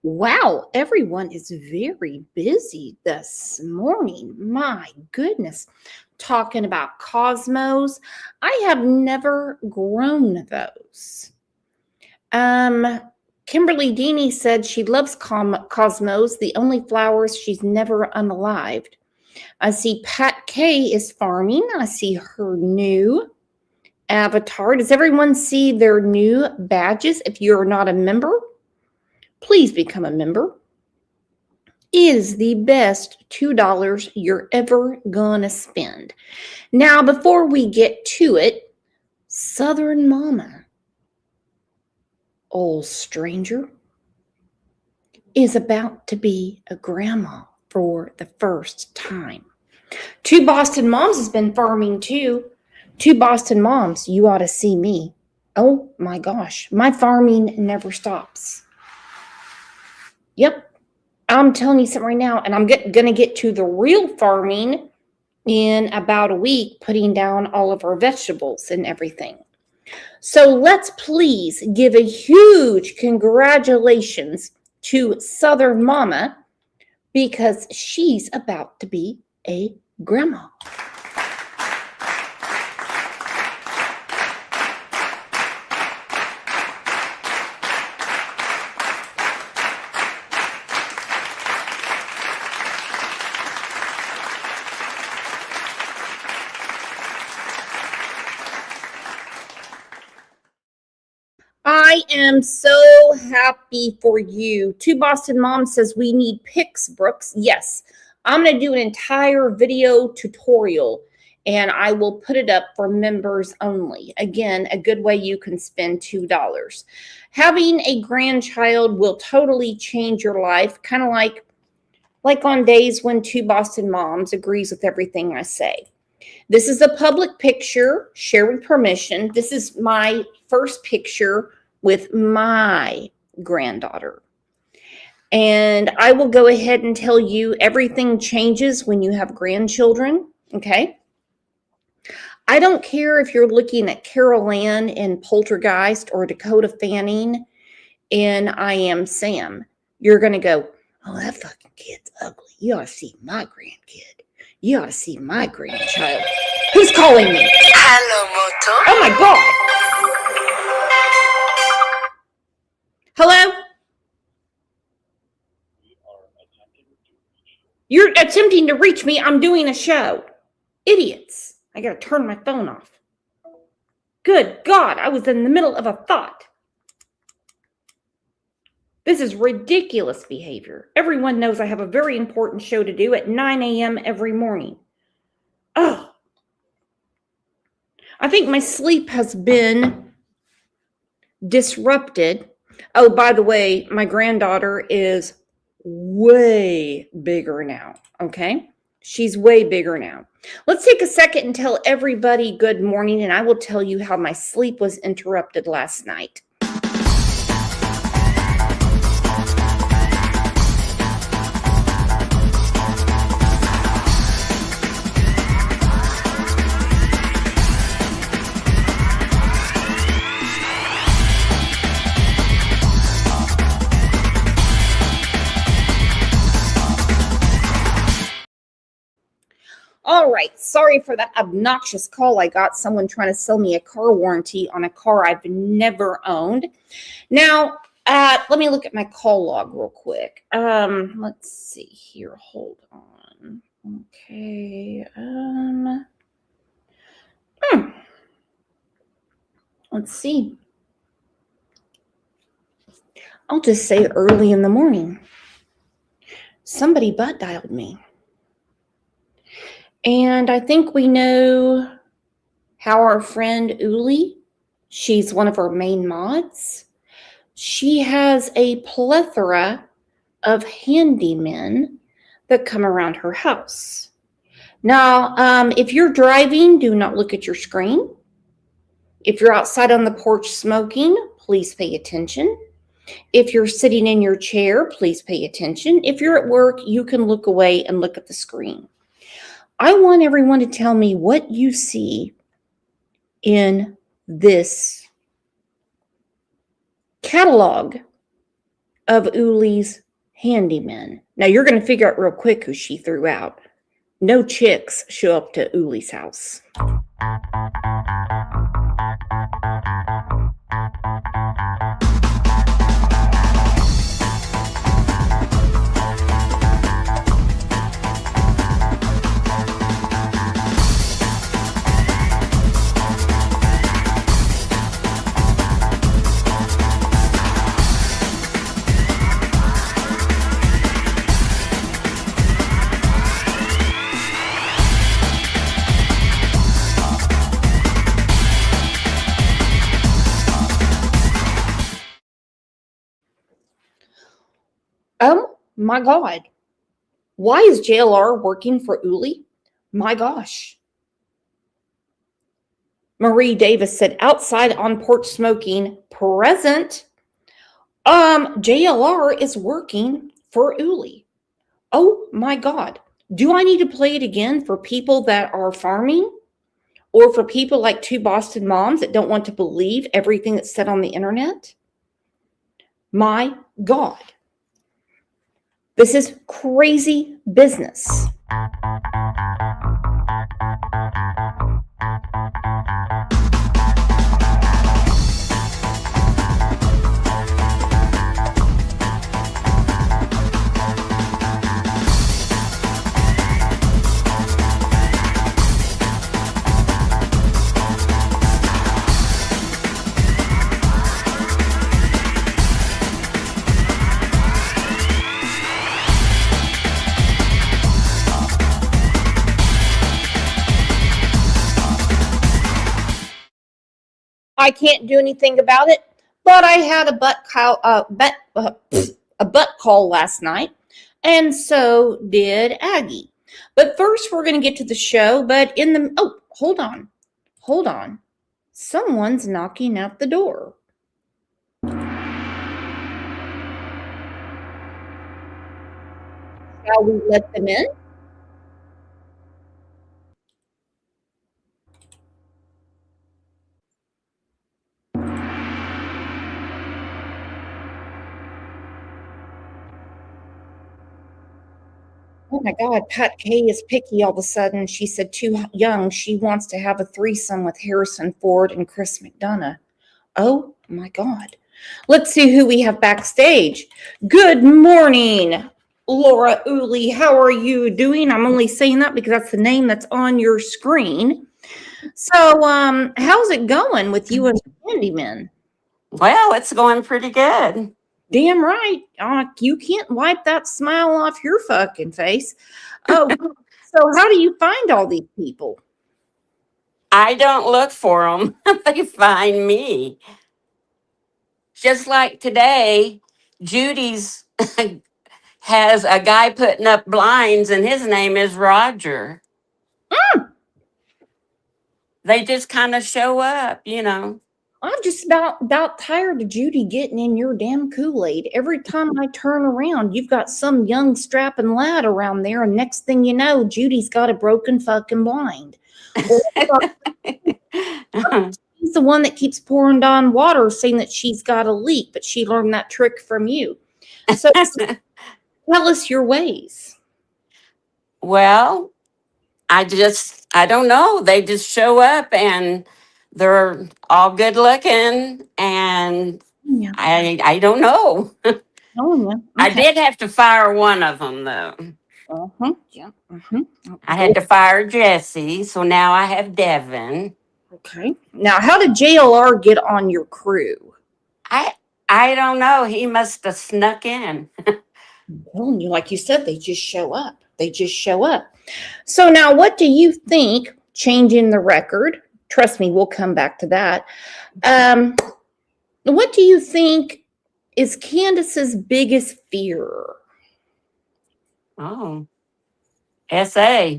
Wow, everyone is very busy this morning. My goodness. Talking about cosmos. I have never grown those. Um, Kimberly Deanie said she loves cosmos, the only flowers she's never unalived. I see Pat K is farming. I see her new avatar. Does everyone see their new badges? If you're not a member, please become a member. Is the best $2 you're ever gonna spend. Now, before we get to it, Southern Mama, old stranger, is about to be a grandma for the first time. Two Boston moms has been farming too. Two Boston moms, you ought to see me. Oh my gosh, my farming never stops. Yep, I'm telling you something right now, and I'm going to get to the real farming in about a week, putting down all of our vegetables and everything. So let's please give a huge congratulations to Southern Mama because she's about to be a grandma. I am so happy for you. Two Boston Moms says we need pics, Brooks. Yes, I'm going to do an entire video tutorial and I will put it up for members only. Again, a good way you can spend $2. Having a grandchild will totally change your life, kind of like on days when Two Boston Moms agrees with everything I say. This is a public picture, share with permission. This is my first picture with my granddaughter. And I will go ahead and tell you everything changes when you have grandchildren, okay? I don't care if you're looking at Carol Ann in Poltergeist or Dakota Fanning in I Am Sam. You're going to go, oh, that fucking kid's ugly. You ought to see my grandkid. You ought to see my grandchild. Who's calling me? Hello, Moto. Oh my God. Hello? You're attempting to reach me. I'm doing a show. Idiots. I got to turn my phone off. Good God, I was in the middle of a thought. This is ridiculous behavior. Everyone knows I have a very important show to do at 9 a.m. every morning. Oh. I think my sleep has been disrupted. Oh, by the way, my granddaughter is way bigger now, okay? She's way bigger now. Let's take a second and tell everybody good morning, and I will tell you how my sleep was interrupted last night. All right, sorry for that obnoxious call I got. Someone trying to sell me a car warranty on a car I've never owned. Now, let me look at my call log real quick. Let's see here. Hold on. Okay. Let's see. I'll just say early in the morning. Somebody butt dialed me. And I think we know how our friend Uli, she's one of our main mods. She has a plethora of handymen that come around her house. Now, if you're driving, do not look at your screen. If you're outside on the porch smoking, please pay attention. If you're sitting in your chair, please pay attention. If you're at work, you can look away and look at the screen. I want everyone to tell me what you see in this catalog of Uli's handymen. Now you're going to figure out real quick who she threw out. No chicks show up to Uli's house. Oh my God. Why is JLR working for Uli? My gosh. Marie Davis said, outside on porch smoking, present. JLR is working for Uli. Oh my God. Do I need to play it again for people that are farming? Or for people like Two Boston Moms that don't want to believe everything that's said on the internet? My God. This is crazy business. I can't do anything about it, but I had a butt call last night, and so did Aggie. But first, we're going to get to the show. But hold on, someone's knocking at the door. Shall we let them in? Oh my God, Pat Kay is picky all of a sudden. She said too young. She wants to have a threesome with Harrison Ford and Chris McDonough. Oh my God. Let's see who we have backstage. Good morning, Laura Uli. How are you doing? I'm only saying that because that's the name that's on your screen. So, how's it going with you and Handyman? Well, it's going pretty good. Damn right. You can't wipe that smile off your fucking face. Oh, so how do you find all these people? I don't look for them. They find me. Just like today, Judy's has a guy putting up blinds and his name is Roger. They just kind of show up, you know. I'm just about tired of Judy getting in your damn Kool-Aid. Every time I turn around, you've got some young strapping lad around there, and next thing you know, Judy's got a broken fucking blind. She's the one that keeps pouring Dawn water, saying that she's got a leak, but she learned that trick from you. So tell us your ways. Well, I don't know. They just show up and they're all good looking, and Yeah. I don't know. Oh, yeah. I Okay. did have to fire one of them though. Yeah. I had to fire Jesse, so now I have Devin. Okay. Now, how did JLR get on your crew? I don't know. He must have snuck in. I'm telling you, like you said, they just show up. So now, what do you think? Changing the record. Trust me, we'll come back to that. What do you think is Candace's biggest fear? Oh, SA.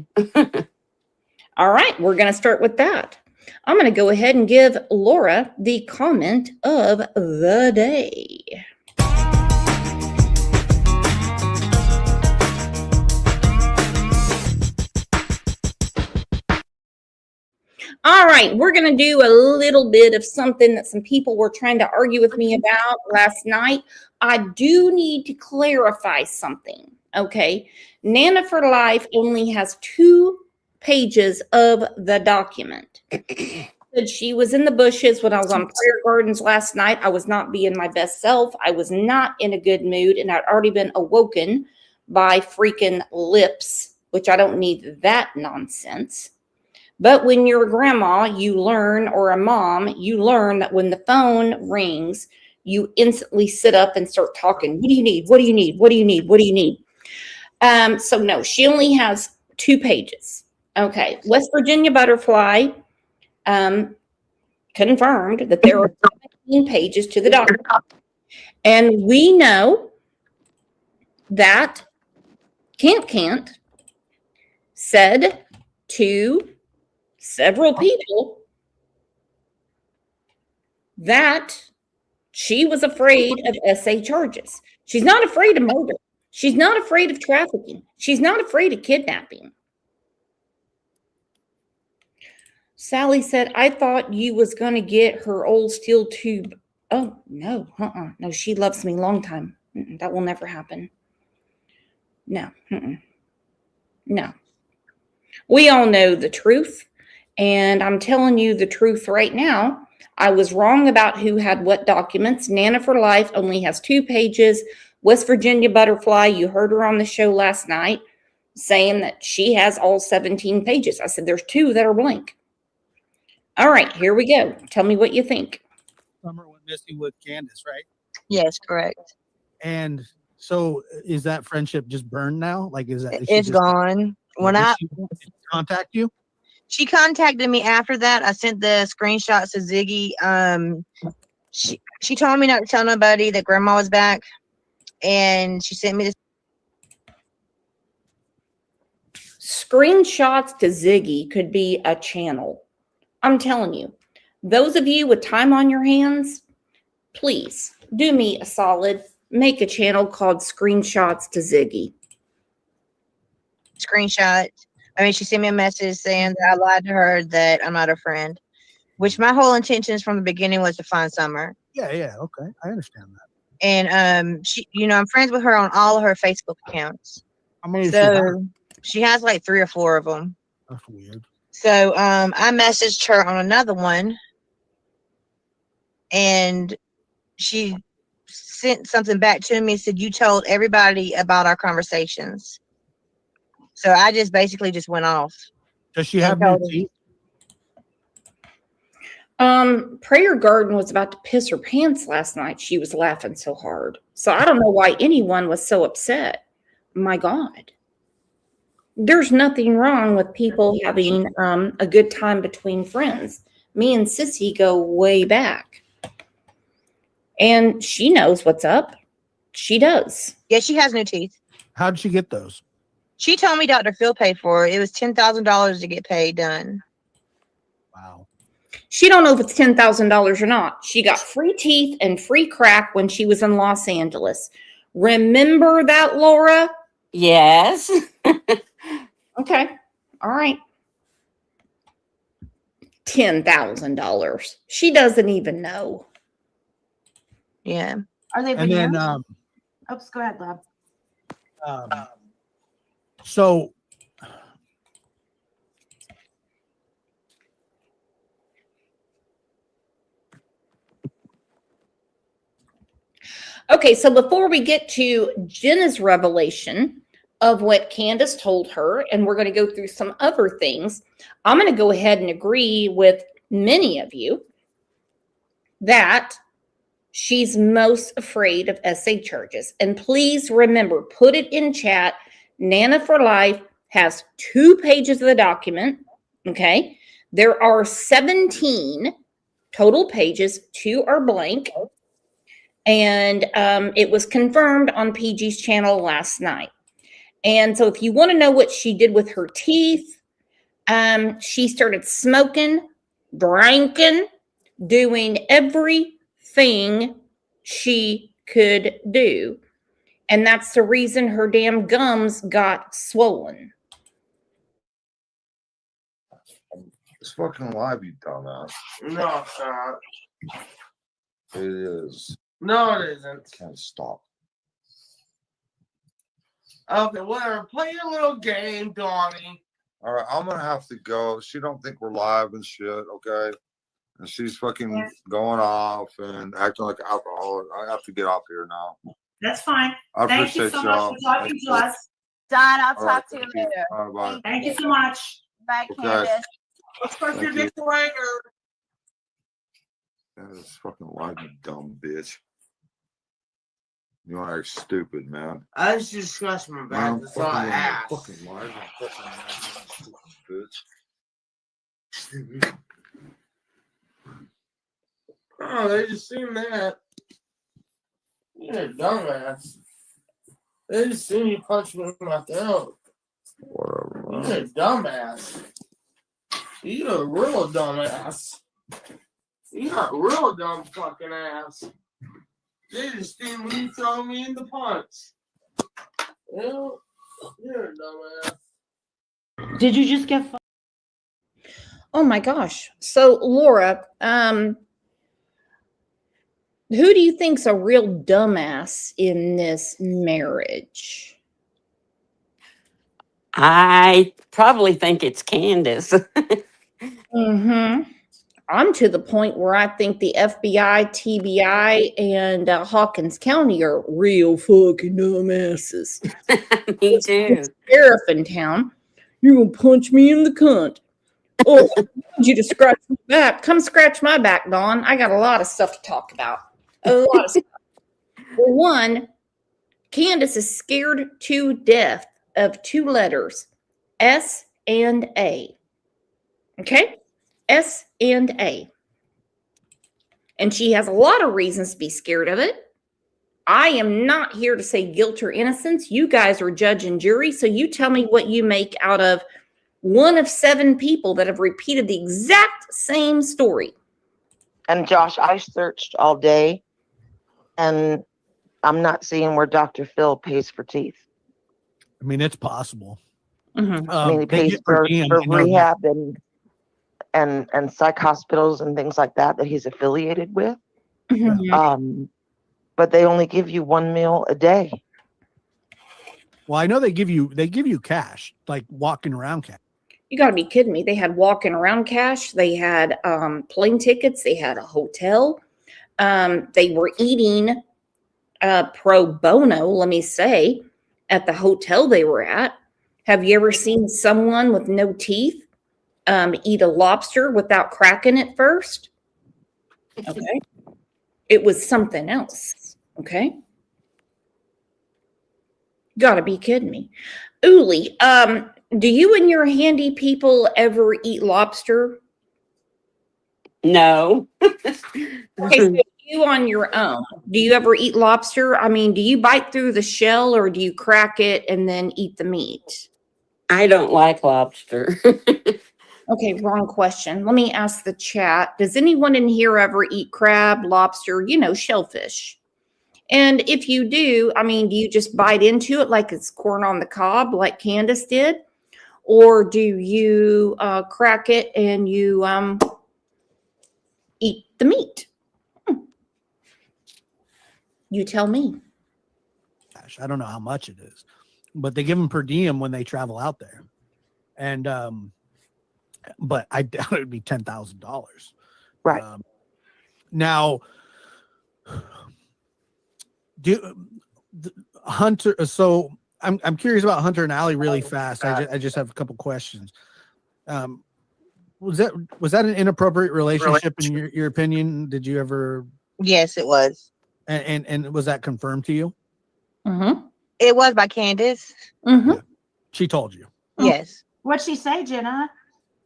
All right, we're going to start with that. I'm going to go ahead and give Laura the comment of the day. All right, we're going to do a little bit of something that some people were trying to argue with me about last night. I do need to clarify something, okay? Nana for Life only has 2 pages of the document. Said she was in the bushes when I was on Prayer Gardens last night. I was not being my best self. I was not in a good mood, and I'd already been awoken by freaking lips, which I don't need that nonsense. But when you're a grandma, you learn, or a mom, you learn that when the phone rings, you instantly sit up and start talking. What do you need? What do you need? What do you need? What do you need? So no, she only has 2 pages. Okay. West Virginia Butterfly confirmed that there are 17 pages to the document. And we know that Can't said to several people that she was afraid of SA charges. She's not afraid of murder. She's not afraid of trafficking. She's not afraid of kidnapping. Sally said, I thought you was going to get her old steel tube. Oh, no. No, she loves me long time. That will never happen. No. No. We all know the truth. And I'm telling you the truth right now. I was wrong about who had what documents. Nana for Life only has 2 pages. West Virginia Butterfly, you heard her on the show last night saying that she has all 17 pages. I said there's 2 that are blank. All right, here we go. Tell me what you think. Summer went missing with Candace, right? Yes, correct. And so is that friendship just burned now? Like, is It's just gone. When did she contact you? she contacted me after that, I sent the screenshots to Ziggy. She told me not to tell nobody that grandma was back, and she sent me this. Screenshots to Ziggy could be a channel. I'm telling you, those of you with time on your hands, please do me a solid. Make a channel called Screenshots to Ziggy. Screenshot. I mean, she sent me a message saying that I lied to her, that I'm not her friend, which my whole intentions from the beginning was to find Summer. Yeah, okay. I understand that. And she, I'm friends with her on all of her Facebook accounts. How many So she has like 3 or 4 of them. That's weird. So I messaged her on another one, and she sent something back to me, said, you told everybody about our conversations. So I just basically just went off. Does she have new teeth? Prayer Garden was about to piss her pants last night. She was laughing so hard. So I don't know why anyone was so upset. My God. There's nothing wrong with people having a good time between friends. Me and Sissy go way back. And she knows what's up. She does. Yeah, she has new teeth. How did she get those? She told me Dr. Phil paid for it. It was $10,000 to get paid done. Wow. She don't know if it's $10,000 or not. She got free teeth and free crack when she was in Los Angeles. Remember that, Laura? Yes. Okay. All right. $10,000. She doesn't even know. Yeah. Are they? And then, Oops, go ahead, Lab. So Okay, so before we get to Jenna's revelation of what Candace told her, and we're going to go through some other things, I'm going to go ahead and agree with many of you that she's most afraid of SA charges. And please remember, put it in chat. Nana for Life has 2 pages of the document. Okay. There are 17 total pages. 2 are blank. And it was confirmed on PG's channel last night. And so if you want to know what she did with her teeth, she started smoking, drinking, doing everything she could do. And that's the reason her damn gums got swollen. It's fucking live, you dumbass. No, it's not. It is. No, it isn't. Can't stop. Okay, whatever. Play your little game, Donnie. All right, I'm gonna have to go. She don't think we're live and shit, okay? And she's fucking going off and acting like an alcoholic. I have to get off here now. That's fine. I Thank you appreciate so much y'all. for talking to us. Don, I'll All right, talk to you thank you. later. All right, bye. Thank you so much. Bye, Okay. Candace. Let's go Thank your you. dick later. That is fucking live, you dumb bitch. You are stupid, man. I just discussed my back. I'm That's all I asked. fucking live. I'm fucking live, stupid bitch. Oh, they just seen that. You're a dumbass. They just seen you punch me in my throat. Whatever, You're man. a dumbass. You're a real dumbass. You're a real dumb fucking ass. They just seen me throw me in the punch. You know, you're a dumbass. Did you just get? Oh my gosh. So Laura, who do you think's a real dumbass in this marriage? I probably think it's Candace. Mm-hmm. I'm to the point where I think the FBI, TBI, and Hawkins County are real fucking dumbasses. Me too. Sheriff in town, you're gonna punch me in the cunt. Oh, I need you to scratch my back. Come scratch my back, Dawn. I got a lot of stuff to talk about. A lot of stuff. For one, Candace is scared to death of two letters, S and A. Okay? S and A. And she has a lot of reasons to be scared of it. I am not here to say guilt or innocence. You guys are judge and jury, so you tell me what you make out of one of 7 people that have repeated the exact same story. And Josh, I searched all day and I'm not seeing where Dr. Phil pays for teeth. I mean, it's possible. Mhm. I mean, he They pays get per for diem, I know that. rehab and psych hospitals and things like that he's affiliated with. Mhm. But they only give you 1 meal a day. Well, I know they give you cash, like walking around cash. You got to be kidding me. They had walking around cash. They had plane tickets. They had a hotel. They were eating pro bono, let me say, at the hotel they were at. Have you ever seen someone with no teeth eat a lobster without cracking it first? Okay. It was something else. Okay. Gotta be kidding me. Uli, do you and your handy people ever eat lobster? No. Okay, so you on your own, do you ever eat lobster? I mean, do you bite through the shell or do you crack it and then eat the meat? I don't like lobster. Okay, wrong question. Let me ask the chat. Does anyone in here ever eat crab, lobster, shellfish? And if you do, I mean, do you just bite into it like it's corn on the cob, like Candace did? Or do you crack it and you eat the meat? You tell me. Cash. I don't know how much it is, but they give them per diem when they travel out there. And but I doubt it would be $10,000. Right. Now, Hunter. So I'm curious about Hunter and Allie really fast. I just have a couple questions. Was that an inappropriate relationship in your opinion? Did you ever? Yes, it was. And was that confirmed to you? Mm-hmm. It was by Candace. Mm-hmm. She told you. Yes. What'd she say, Jenna?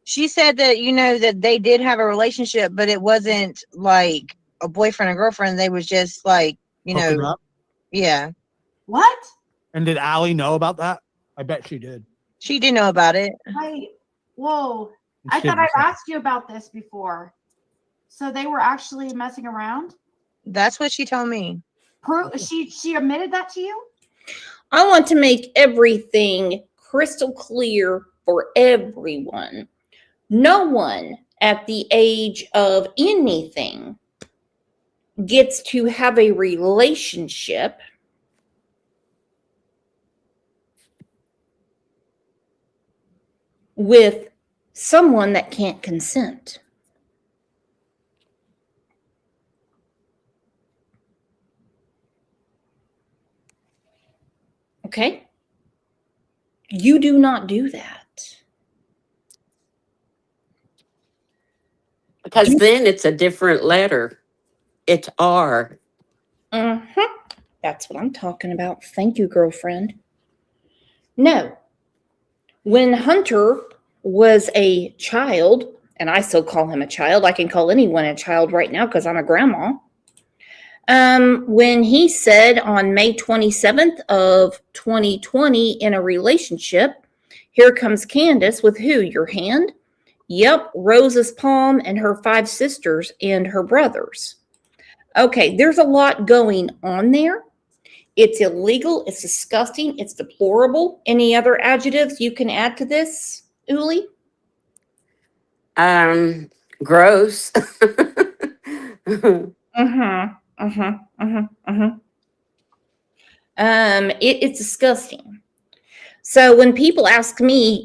She said that, that they did have a relationship, but it wasn't like a boyfriend and girlfriend. They was just like, Hooking up? yeah. What? And did Allie know about that? I bet she did. She did know about it. Wait. Whoa. She I thought did. I've asked you about this before. So they were actually messing around? That's what she told me. She admitted that to you? I want to make everything crystal clear for everyone. No one at the age of anything gets to have a relationship with someone that can't consent. Okay? You do not do that. Because then it's a different letter. It's R. That's what I'm talking about. Thank you, girlfriend. No. When Hunter was a child, and I still call him a child, I can call anyone a child right now because I'm a grandma. When he said on May 27th of 2020 in a relationship, here comes Candace with who? Your hand? Yep, Rose's palm and her 5 sisters and her brothers. Okay, there's a lot going on there. It's illegal. It's disgusting. It's deplorable. Any other adjectives you can add to this, Uli? Gross. It's disgusting. So when people ask me,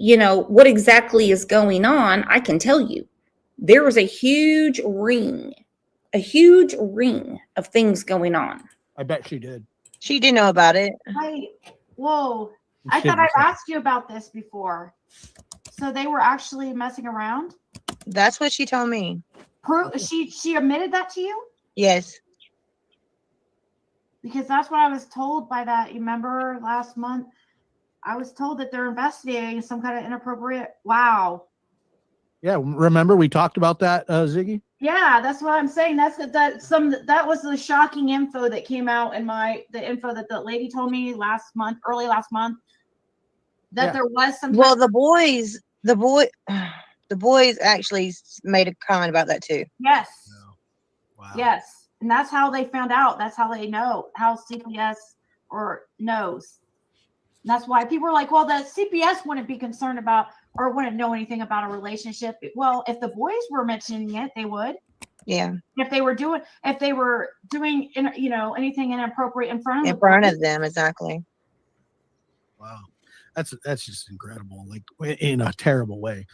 what exactly is going on, I can tell you there is a huge ring of things going on. I bet she did. She did know about it. Whoa. I thought I asked you about this before. So they were actually messing around? That's what she told me. She admitted that to you? Yes. Because that's what I was told by that. You remember last month? I was told that they're investigating some kind of inappropriate. Wow. Yeah, remember we talked about that, Ziggy? Yeah, that's what I'm saying. That was the shocking info that came out in the info that the lady told me early last month, that there was some. Well, the boys actually made a comment about that too. Yes. No. Wow. Yes, and that's how they found out. That's how they know. How CPS knows. And that's why people are like, well, the CPS wouldn't be concerned about or wouldn't know anything about a relationship. Well, if the boys were mentioning it, they would. Yeah. If they were doing anything inappropriate in front of them, exactly. Wow, that's just incredible. Like in a terrible way.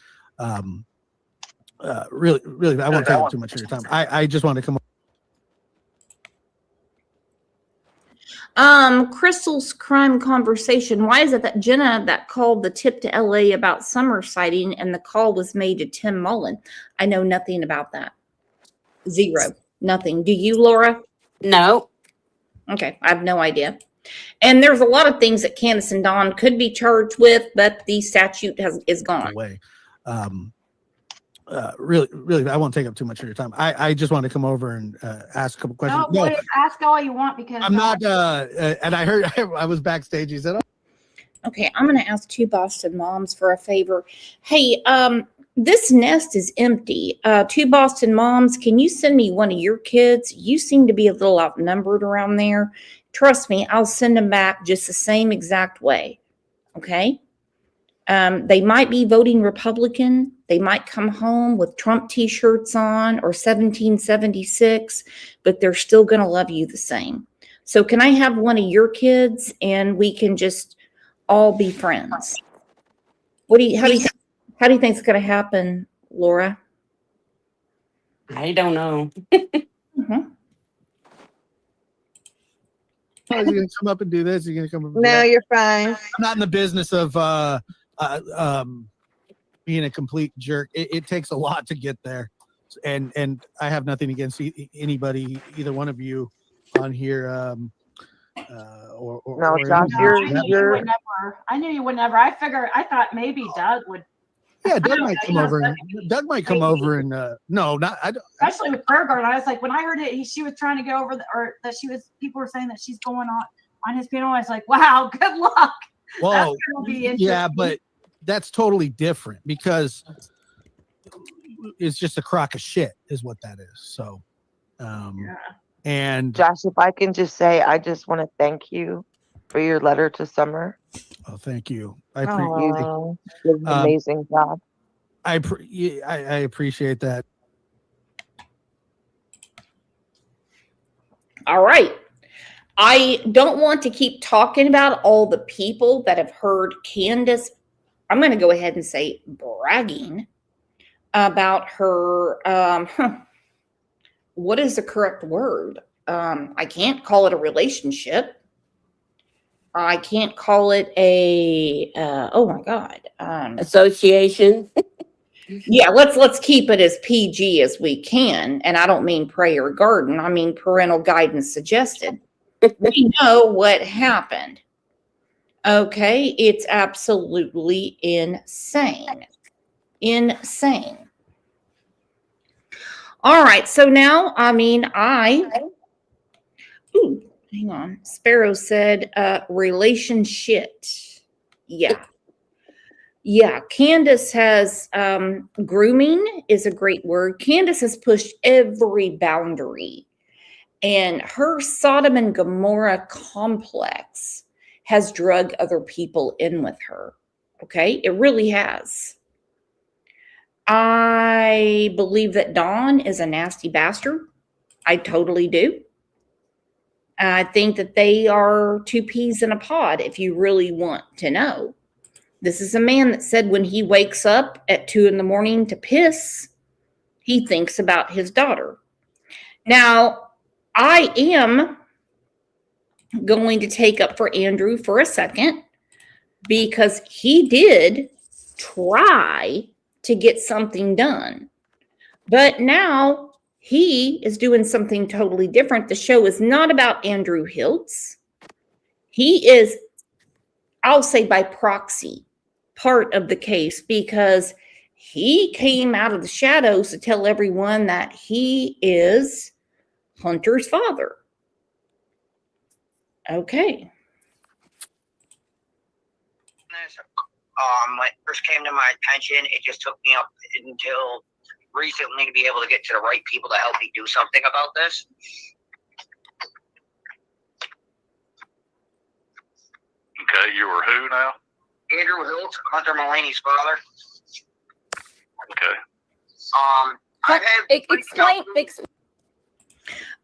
Really, I won't take up too much of your time. I just want to come. Crystal's crime conversation. Why is it that Jenna that called the tip to LA about Summer sighting and the call was made to Tim Mullen? I know nothing about that. Zero. Nothing. Do you, Laura? No. Okay. I have no idea. And there's a lot of things that Candace and Don could be charged with, but the statute is gone. Away. Really, I won't take up too much of your time. I just want to come over and ask a couple questions. No, ask all you want because I'm not. And I heard I was backstage. He said, "Oh." Okay, I'm going to ask 2 Boston moms for a favor. Hey, this nest is empty. 2 Boston moms, can you send me one of your kids? You seem to be a little outnumbered around there. Trust me, I'll send them back just the same exact way. Okay? They might be voting Republican. They might come home with Trump t-shirts on or 1776, but they're still going to love you the same. So can I have one of your kids and we can just all be friends? How do you think it's going to happen, Laura? I don't know. Mm-hmm. Is he going to come up and do this? Is he going to come up and do No, that? you're fine. I'm not in the business of being a complete jerk. It takes a lot to get there, and I have nothing against anybody, either one of you on here. No, or Josh, anybody. I knew you would never. I thought maybe Doug would. Yeah, Doug might come over. Doug might come over and no, not I don't. Especially with Prayer Garden, I was like, when I heard it, she was trying to go over, people were saying that she's going on his panel. I was like, wow, good luck. Well, be yeah, but that's totally different because it's just a crock of shit, is what that is. So, and Josh, if I can just say, I just want to thank you for your letter to Summer. oh, thank you. I appreciate You did an amazing job. I appreciate that. All right. I don't want to keep talking about all the people that have heard Candace. I'm going to go ahead and say bragging about her. What is the correct word? I can't call it a relationship. I can't call it a. Oh my God. Association. Yeah, let's keep it as PG as we can. And I don't mean pray or garden. I mean parental guidance suggested. We know what happened. Okay, it's absolutely insane. Insane. All right, so now, ooh, hang on. Sparrow said relationship. Yeah. Yeah, Candace has grooming is a great word. Candace has pushed every boundary, and her Sodom and Gomorrah complex has drug other people in with her. Okay, it really has. I believe that Dawn is a nasty bastard. I totally do. I think that they are two peas in a pod, if you really want to know. This is a man that said when he wakes up at 2 a.m. to piss, he thinks about his daughter. Now, I am going to take up for Andrew for a second because he did try to get something done. But now he is doing something totally different. The show is not about Andrew Hiltz. He is, I'll say by proxy, part of the case because he came out of the shadows to tell everyone that he is Hunter's father. Okay. When it first came to my attention, it just took me up until recently to be able to get to the right people to help me do something about this. Okay, you were who now? Andrew Hilt, Hunter Mulaney's father. Okay. I've had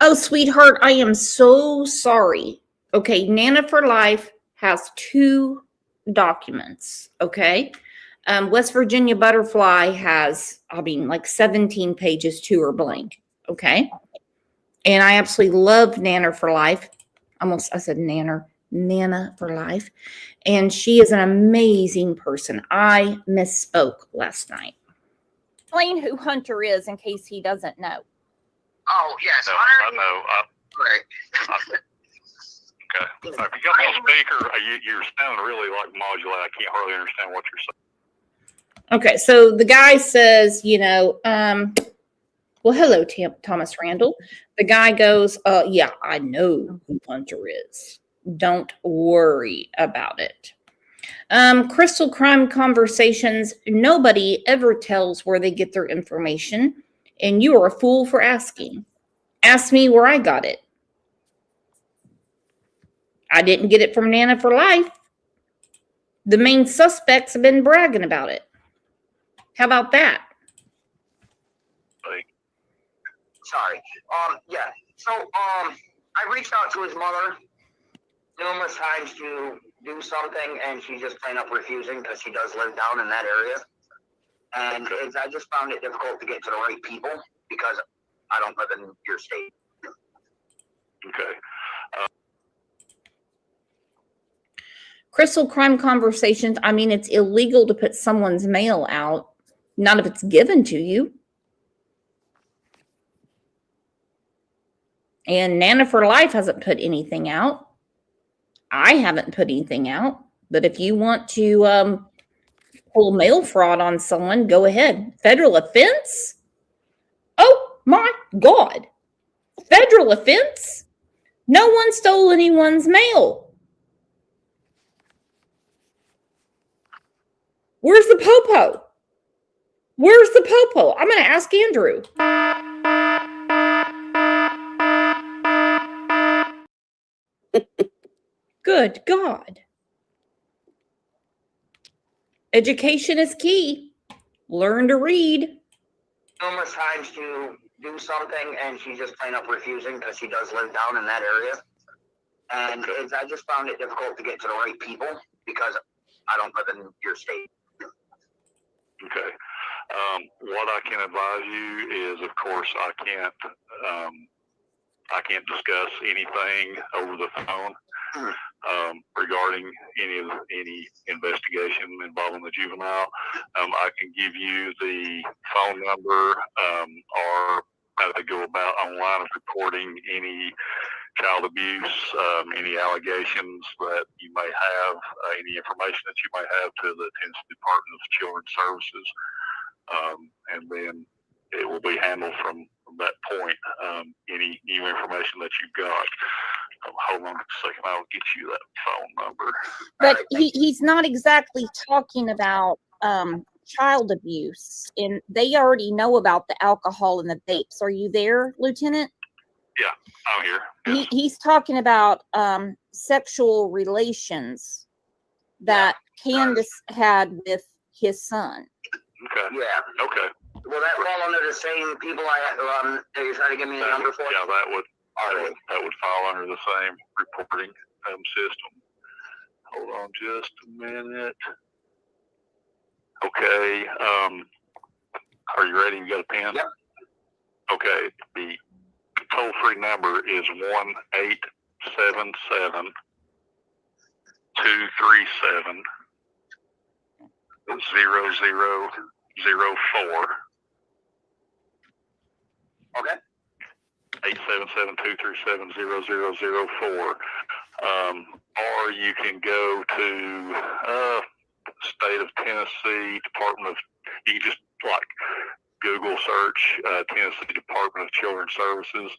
Oh, sweetheart, I am so sorry. Okay, Nana for Life has 2 documents. Okay. West Virginia Butterfly has, like 17 pages, 2 are blank. Okay. And I absolutely love Nana for Life. I said Nana for Life. And she is an amazing person. I misspoke last night. Explain who Hunter is in case he doesn't know. Oh, yes. No, Hunter. I know. Right. Okay. If you got me on speaker, you're sounding really like modulated. I can't hardly understand what you're saying. Okay, so the guy says, well, hello, Thomas Randall. The guy goes, yeah, I know who Hunter is. Don't worry about it. Crystal Crime Conversations, nobody ever tells where they get their information, and you are a fool for asking. Ask me where I got it. I didn't get it from Nana for Life. The main suspects have been bragging about it. How about that? Sorry. Yeah. So, I reached out to his mother numerous times to do something, and she's just plain up refusing because she does live down in that area. And I just found it difficult to get to the right people because I don't live in your state. Okay. Crystal Crime Conversations, it's illegal to put someone's mail out, not if it's given to you. And Nana for Life hasn't put anything out. I haven't put anything out. But if you want to pull mail fraud on someone, go ahead. Federal offense? Oh my God. Federal offense? No one stole anyone's mail. Where's the popo? Where's the popo? I'm going to ask Andrew. Good God. Education is key. Learn to read. numerous times to do something, and she's just plain up refusing because she does live down in that area. And I just found it difficult to get to the right people because I don't live in your state. Okay. What I can advise you is, of course, I can't discuss anything over the phone regarding any investigation involving the juvenile. I can give you the phone number or how to go about online of reporting any child abuse, any allegations that you may have, any information that you may have to the Tennessee Department of Children's Services, and then it will be handled from that point. Any new information that you've got. Hold on a second, I'll get you that phone number. But he's not exactly talking about child abuse, and they already know about the alcohol and the vapes. Are you there, Lieutenant? Yeah, I'm here. Yes. He's talking about sexual relations that Candace had with his son. Okay. Yeah. Okay. Will that fall under the same people that you're trying to give me the number for? Yeah, that would fall under the same reporting system. Hold on just a minute. Okay. Are you ready? You got a pen? Yep. Okay. The toll-free number is 1-877-237-0004. Okay. 877-237-0004. Or you can go to State of Tennessee Department of, you can just like Google search Tennessee Department of Children's Services,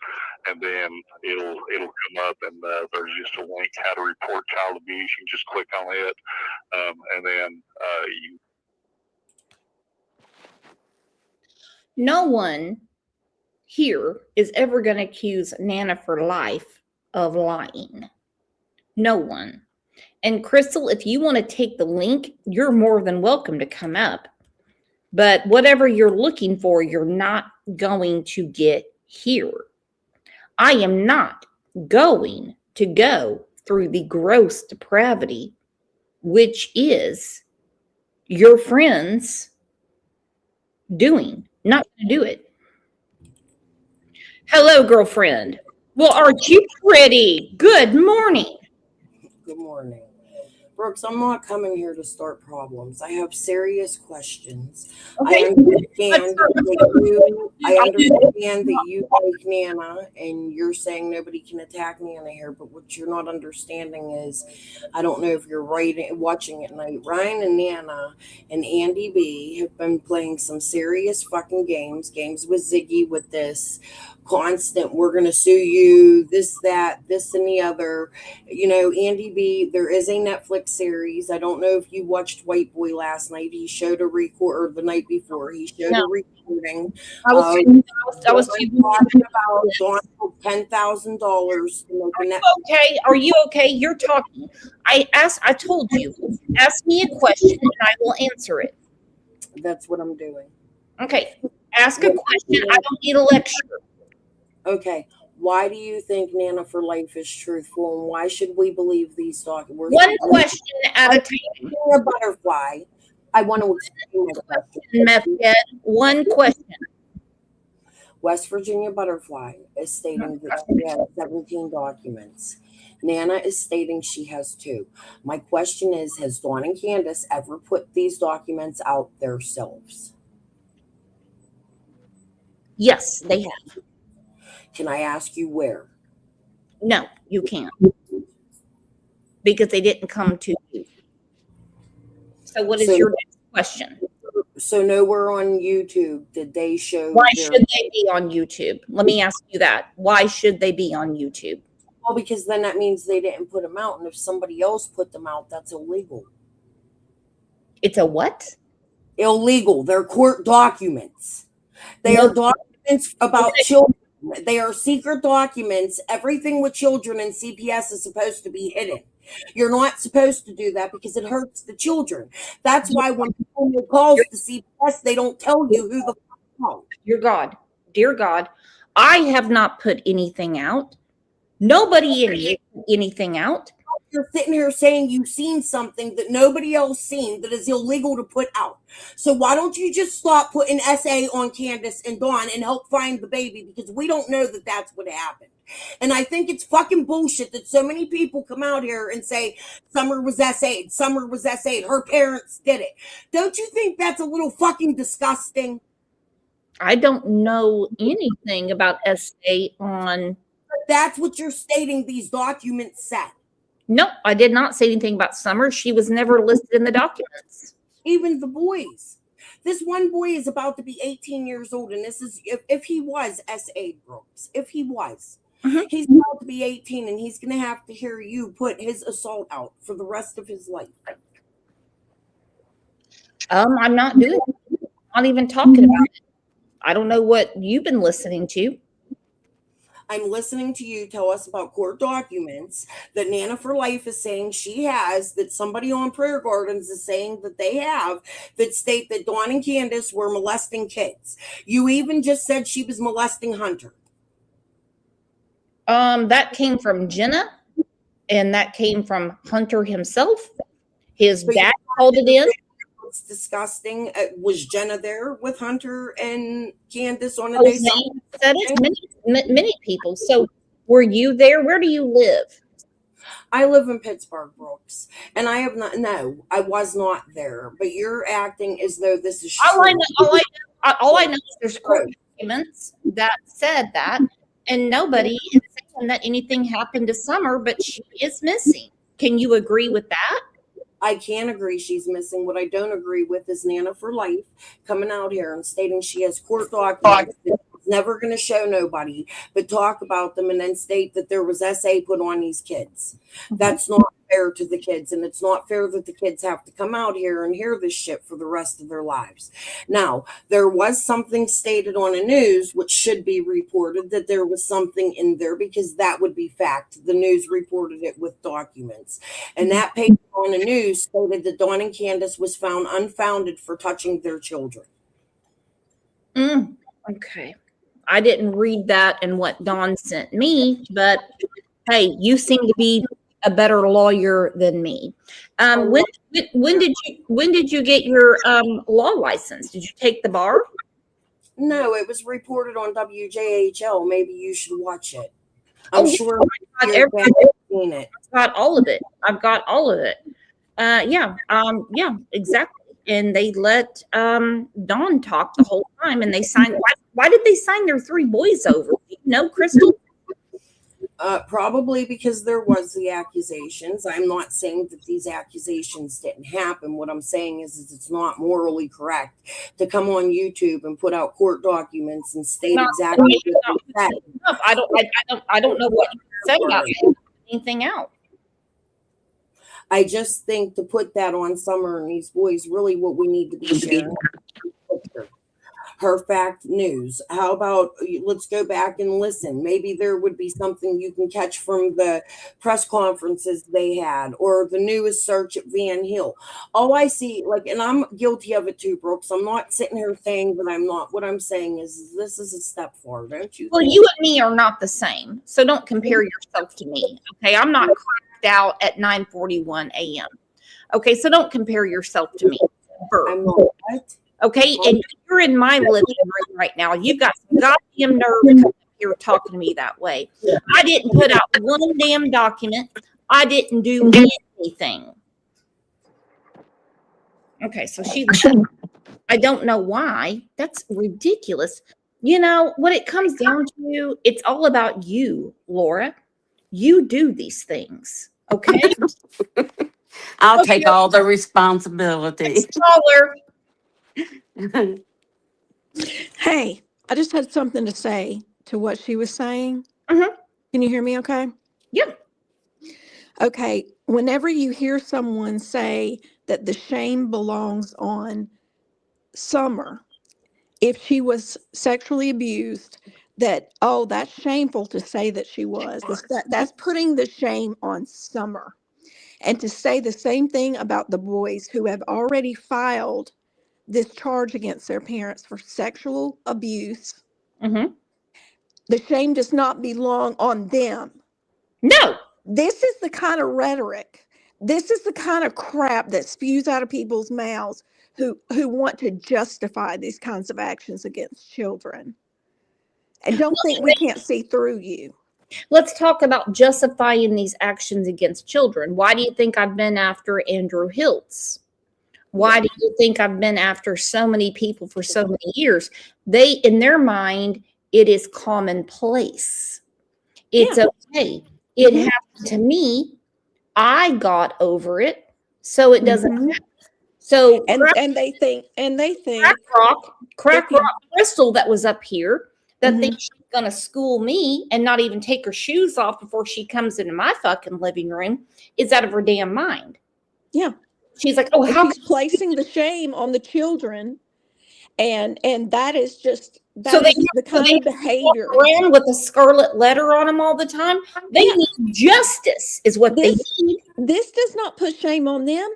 and then it'll come up, and there's just a link how to report child abuse. You can just click on it, and then you. No one here is ever going to accuse Nana for life of lying. No one. And Crystal, if you want to take the link, you're more than welcome to come up. But whatever you're looking for, you're not going to get here. I am not going to go through the gross depravity, which is your friends doing. Not going to do it. Hello, girlfriend. Well, aren't you pretty? Good morning. Good morning. Brooks, I'm not coming here to start problems. I have serious questions. Okay. I understand that you like Nana, and you're saying nobody can attack Nana here, but what you're not understanding is, I don't know if you're watching at night, Ryan and Nana and Andy B have been playing some serious fucking games with Ziggy with this constant, we're going to sue you, this, that, this, and the other. You know, Andy B, there is a Netflix series. I don't know if you watched White Boy last night. He showed a record, or the night before, he showed a recording. I was talking about Dawn $10,000 to make a Netflix. Okay, are you okay? You're talking. I told you, ask me a question and I will answer it. That's what I'm doing. Okay, ask a question. I don't need a lecture. Okay, why do you think Nana for Life is truthful, and why should we believe these documents? One question at a time. A butterfly. I want to explain my question. Method. One question. West Virginia Butterfly is stating that she has 17 documents. Nana is stating she has 2. My question is, has Dawn and Candace ever put these documents out themselves? Yes, they have. Can I ask you where? No, you can't. Because they didn't come to you. So what is your next question? So nowhere on YouTube did they show. Why should they be on YouTube? Let me ask you that. Why should they be on YouTube? Well, because then that means they didn't put them out. And if somebody else put them out, that's illegal. It's a what? Illegal. They're court documents. They are documents about children. They are secret documents. Everything with children and CPS is supposed to be hidden. You're not supposed to do that because it hurts the children. That's why when people make calls to CPS, they don't tell you who the fuck called. Dear God, I have not put anything out. Nobody in here put anything out. You're sitting here saying you've seen something that nobody else seen that is illegal to put out. So why don't you just stop putting SA on Candace and Dawn and help find the baby, because we don't know that that's what happened. And I think it's fucking bullshit that so many people come out here and say Summer was SA'd, Summer was SA'd, her parents did it. Don't you think that's a little fucking disgusting? I don't know anything about SA on. That's what you're stating these documents said. No, I did not say anything about Summer. She was never listed in the documents. Even the boys. This one boy is about to be 18 years old, and this is if he was SA Brooks, if he was. He's about to be 18, and he's going to have to hear you put his assault out for the rest of his life. I'm not doing it. I'm not even talking about it. I don't know what you've been listening to. I'm listening to you tell us about court documents that Nana for Life is saying she has, that somebody on Prayer Gardens is saying that they have, that state that Dawn and Candace were molesting kids. You even just said she was molesting Hunter. That came from Jenna, and that came from Hunter himself. His dad called it in. It's disgusting. Was Jenna there with Hunter and Candace on a Oh, day? said it. Many people. So were you there? Where do you live? I live in Pittsburgh, Brooks, and I have not. No, I was not there. But you're acting as though this is All I true. know, all I know is there's court documents that said that, and nobody is saying that anything happened to Summer, but she is missing. Can you agree with that? I can agree she's missing. What I don't agree with is Nana for Life coming out here and stating she has court documents that she's never going to show nobody, but talk about them and then state that there was SA put on these kids. That's not fair to the kids, and it's not fair that the kids have to come out here and hear this shit for the rest of their lives. Now, there was something stated on the news, which should be reported, that there was something in there, because that would be fact. The news reported it with documents. And that paper on the news stated that Dawn and Candace was found unfounded for touching their children. Okay. I didn't read that and what Dawn sent me, but hey, you seem to be a better lawyer than me. When did you get your law license? Did you take the bar? No, it was reported on WJHL. Maybe you should watch it. I'm sure I've seen it. got all of it. I've got all of it. Yeah, exactly. And they let Dawn talk the whole time, and they signed. Why did they sign their 3 boys over? Do you know, Crystal? Probably because there was the accusations. I'm not saying that these accusations didn't happen. What I'm saying is it's not morally correct to come on YouTube and put out court documents and state exactly what they said. I don't know what you're saying about anything out. I just think to put that on Summer and these boys, really what we need to be sharing. Her fact news. How about let's go back and listen? Maybe there would be something you can catch from the press conferences they had, or the newest search at Van Hill. All I see, and I'm guilty of it too, Brooks. I'm not sitting here saying that I'm not. What I'm saying is this is a step forward, don't you? Well, you and me are not the same, so don't compare yourself to me. Okay, I'm not cracked out at 9:41 a.m. Okay, so don't compare yourself to me. I'm not. What? Okay, and you're in my living room right now. You've got some goddamn nerve to come up here talking to me that way. I didn't put out one damn document. I didn't do anything. Okay, so I don't know why. That's ridiculous. You know, what it comes down to, it's all about you, Laura. You do these things, okay? I'll take all the responsibility. Caller. Hey, I just had something to say to what she was saying. Mhm. Can you hear me okay? Yeah. Okay. Whenever you hear someone say that the shame belongs on Summer, if she was sexually abused, that, oh, that's shameful to say that she was. That's putting the shame on Summer. And to say the same thing about the boys who have already filed this charge against their parents for sexual abuse, Mm-hmm. the shame does not belong on them. No. This is the kind of rhetoric, this is the kind of crap that spews out of people's mouths who want to justify these kinds of actions against children. And don't think we can't see through you. Let's talk about justifying these actions against children. Why do you think I've been after Andrew Hiltz? Why do you think I've been after so many people for so many years? They, in their mind, it is commonplace. It's okay. It happened to me. I got over it, so it doesn't matter. So and they think Crack Rock Crystal that was up here that thinks she's gonna school me and not even take her shoes off before she comes into my fucking living room is out of her damn mind. Yeah. She's like, oh, how she's placing the shame on the children, and that is just so they the kind of behavior around with a scarlet letter on them all the time. They need justice, is what they need. This does not put shame on them.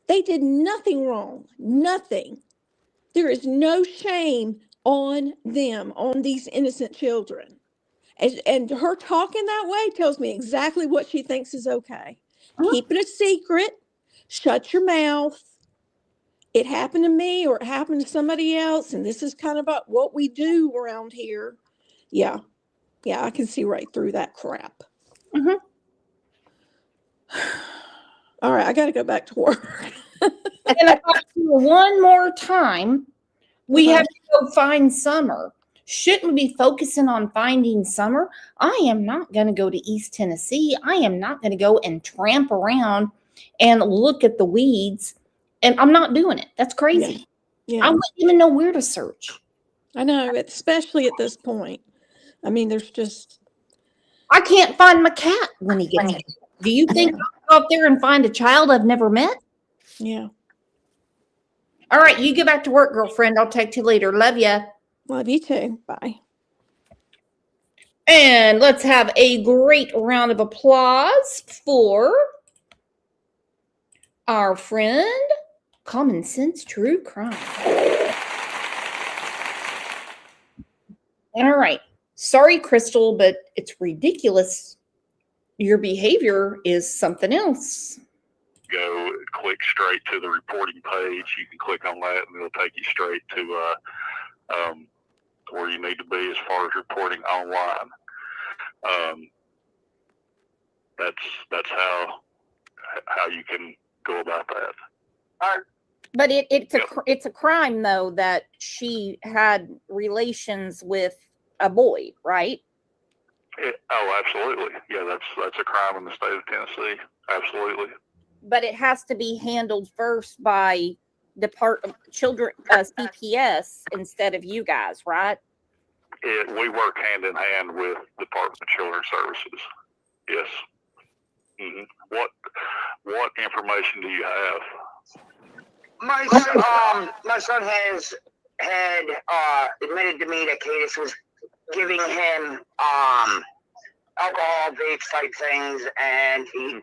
They did nothing wrong. Nothing. There is no shame on them, on these innocent children. And her talking that way tells me exactly what she thinks is okay. Keep it a secret. Shut your mouth. It happened to me or it happened to somebody else, and this is kind of about what we do around here. Yeah, I can see right through that crap. All right, I got to go back to work. And if I do one more time, we have to go find Summer. Shouldn't we be focusing on finding Summer? I am not going to go to East Tennessee. I am not going to go and tramp around and look at the weeds. And I'm not doing it. That's crazy. Yeah. I wouldn't even know where to search. I know, especially at this point. I mean, there's just... I can't find my cat when he gets here. Do you think I'll go up there and find a child I've never met? Yeah. All right, you get back to work, girlfriend. I'll text you later. Love ya. Love you too. Bye. And let's have a great round of applause for our friend, Common Sense True Crime. All right. Sorry, Crystal, but it's ridiculous. Your behavior is something else. Go click straight to the reporting page. You can click on that and it'll take you straight to where you need to be as far as reporting online. That's how you can go about that. But it's a crime though that she had relations with a boy, right? Absolutely. Yeah, that's a crime in the state of Tennessee. Absolutely. But it has to be handled first by children CPS instead of you guys, right? We work hand in hand with Department of Children's Services. Yes. Mm-hmm. What information do you have? My son had admitted to me that Cadis was giving him alcohol, vapes type things, and he.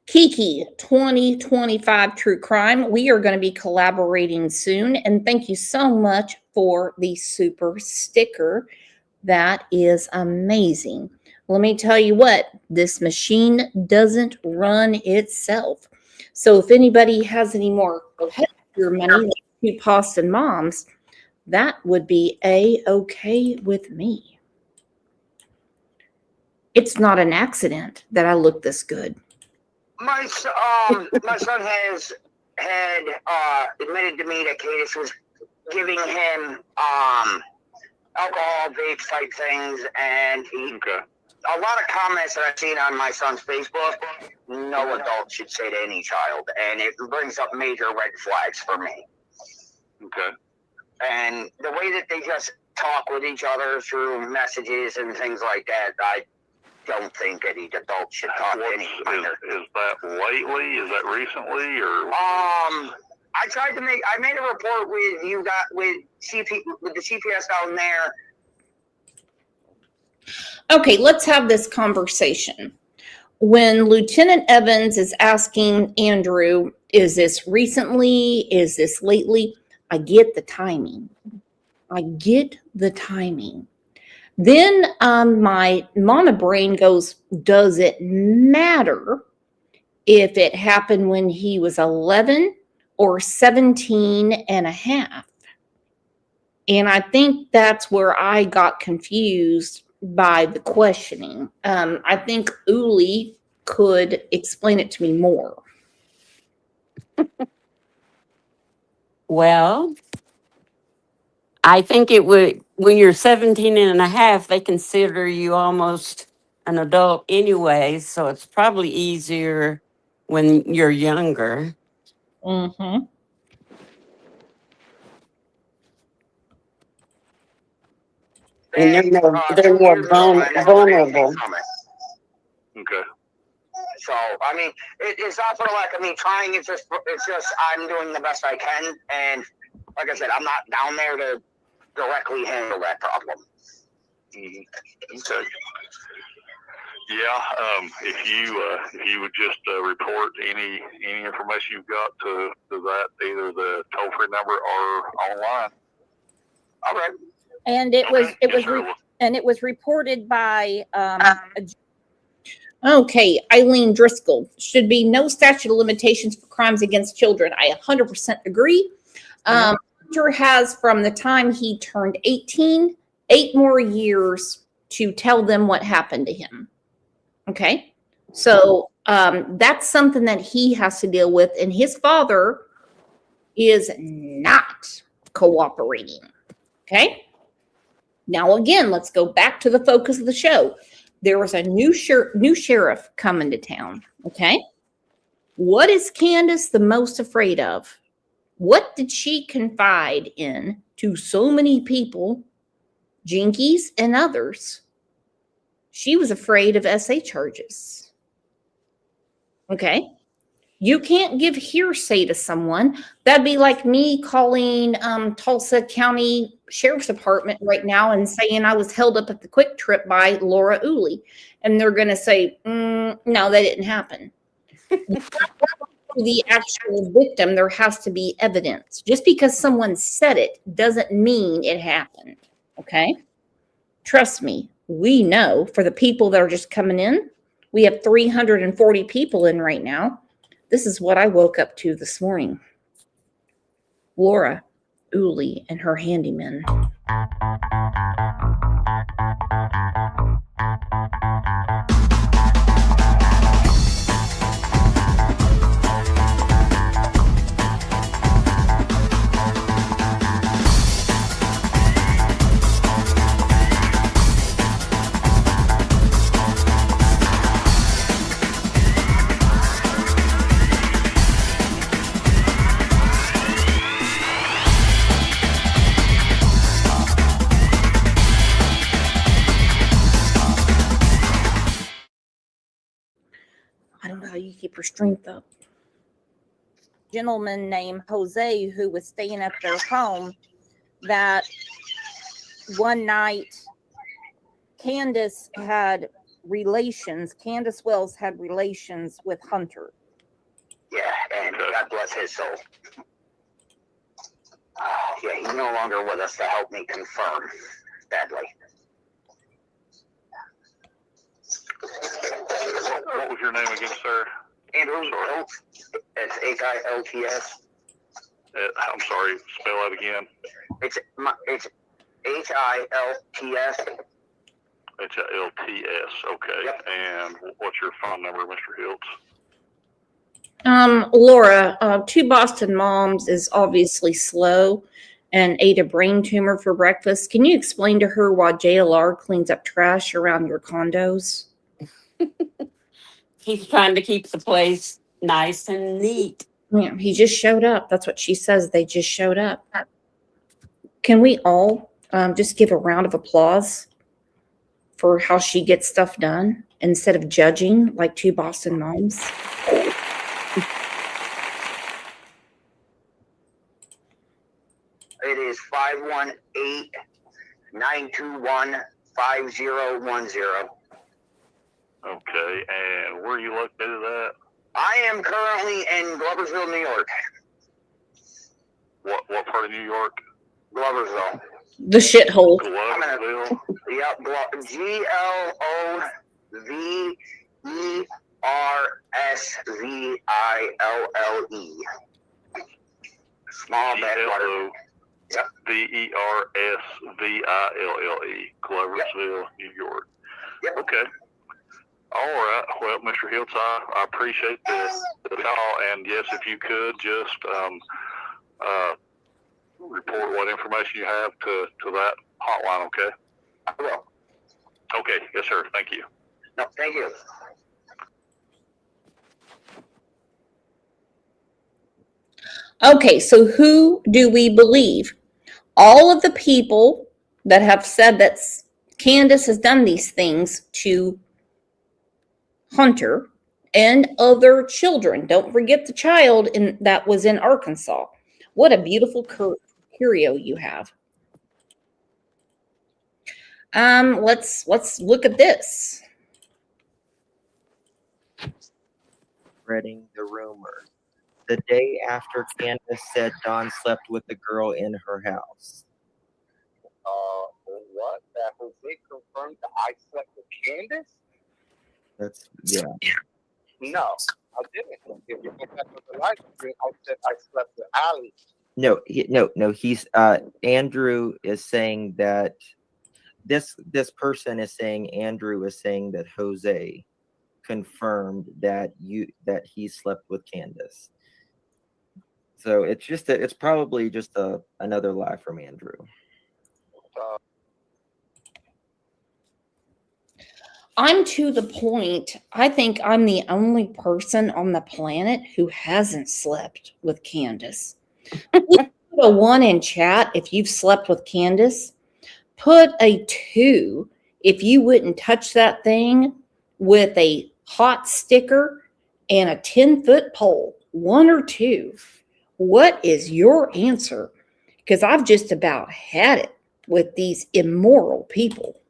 Kiki 2025 True Crime. We are going to be collaborating soon. And thank you so much for the super sticker. That is amazing. Let me tell you what, this machine doesn't run itself. So if anybody has any more your money to Boston Moms, that would be a-okay with me. It's not an accident that I look this good. My son had admitted to me that Cadis was giving him alcohol, vapes type things, and a lot of comments that I've seen on my son's Facebook, no adult should say to any child, and it brings up major red flags for me. Okay. And the way that they just talk with each other through messages and things like that, I don't think any adult should talk to any minor. Is that lately? Is that recently? Or I made a report with you with the CPS down there. Okay, let's have this conversation. When Lieutenant Evans is asking Andrew, is this recently? Is this lately? I get the timing. Then my mama brain goes, does it matter if it happened when he was 11 or 17 and a half? And I think that's where I got confused by the questioning. I think Uli could explain it to me more. Well, I think it would, when you're 17 and a half, they consider you almost an adult anyway. So it's probably easier when you're younger. Mm-hmm. And they're more vulnerable. Okay. So, I mean, it's not for lack of me trying. It's just I'm doing the best I can. And like I said, I'm not down there to directly handle that problem. Okay. Yeah. If you would just report any information you've got to that, either the toll free number or online. All right. And it was reported by Okay, Eileen Driscoll. Should be no statute of limitations for crimes against children. I 100% agree. Hunter has, from the time he turned 18, 8 more years to tell them what happened to him. Okay, so that's something that he has to deal with, and his father is not cooperating. Okay, now again, let's go back to the focus of the show. There was a new sheriff coming to town. Okay, what is Candace the most afraid of? What did she confide in to so many people, Jinkies and others? She was afraid of SA charges. Okay. You can't give hearsay to someone. That'd be like me calling Tulsa County Sheriff's Department right now and saying I was held up at the Quick Trip by Laura Uli. And they're going to say, no, that didn't happen. The actual victim, there has to be evidence. Just because someone said it doesn't mean it happened. Okay? Trust me, we know. For the people that are just coming in, we have 340 people in right now. This is what I woke up to this morning. Laura Uli and her handyman. I don't know how you keep your strength up. Gentleman named Jose who was staying at their home that one night Candace Wells had relations with Hunter. Yeah, and God bless his soul. Yeah, he's no longer with us to help me confirm, sadly. What was your name again, sir? Andrew Hiltz. It's Hilts. I'm sorry, spell that again. It's Hilts. Hilts, okay. Yep. And what's your phone number, Mr. Hiltz? Laura, Two Boston Moms is obviously slow and ate a brain tumor for breakfast. Can you explain to her why JLR cleans up trash around your condos? He's trying to keep the place nice and neat. Yeah, he just showed up. That's what she says. They just showed up. Can we all just give a round of applause for how she gets stuff done instead of judging like Two Boston Moms? It is 518-921-3666. 5010. Okay, and where are you located at? I am currently in Gloversville, New York. What part of New York? Gloversville. The shithole. Gloversville. Yep, GLOVERSVILLE. Small Badwater. Yep. DERSVILLE. Gloversville, New York. Yep. Okay. All right. Well, Mr. Hiltz, I appreciate the call, and yes, if you could just report what information you have to that hotline, okay? I will. Okay. Yes, sir. Thank you. No, thank you. Okay, so who do we believe? All of the people that have said that Candace has done these things to Hunter and other children. Don't forget the child that was in Arkansas. What a beautiful curio you have. Let's look at this. Spreading the rumor. The day after Candace said Don slept with the girl in her house. What? That Jose confirmed that I slept with Candace? That's, yeah. No, I didn't. If you look at the live stream, I said I slept with Ali. No, he's, Andrew is saying that this person is saying, Andrew is saying that Jose confirmed that he slept with Candace. So it's probably just another lie from Andrew. I'm to the point, I think I'm the only person on the planet who hasn't slept with Candace. Put a 1 in chat if you've slept with Candace. Put a 2 if you wouldn't touch that thing with a hot sticker and a 10-foot pole. 1 or 2. What is your answer? Because I've just about had it with these immoral people.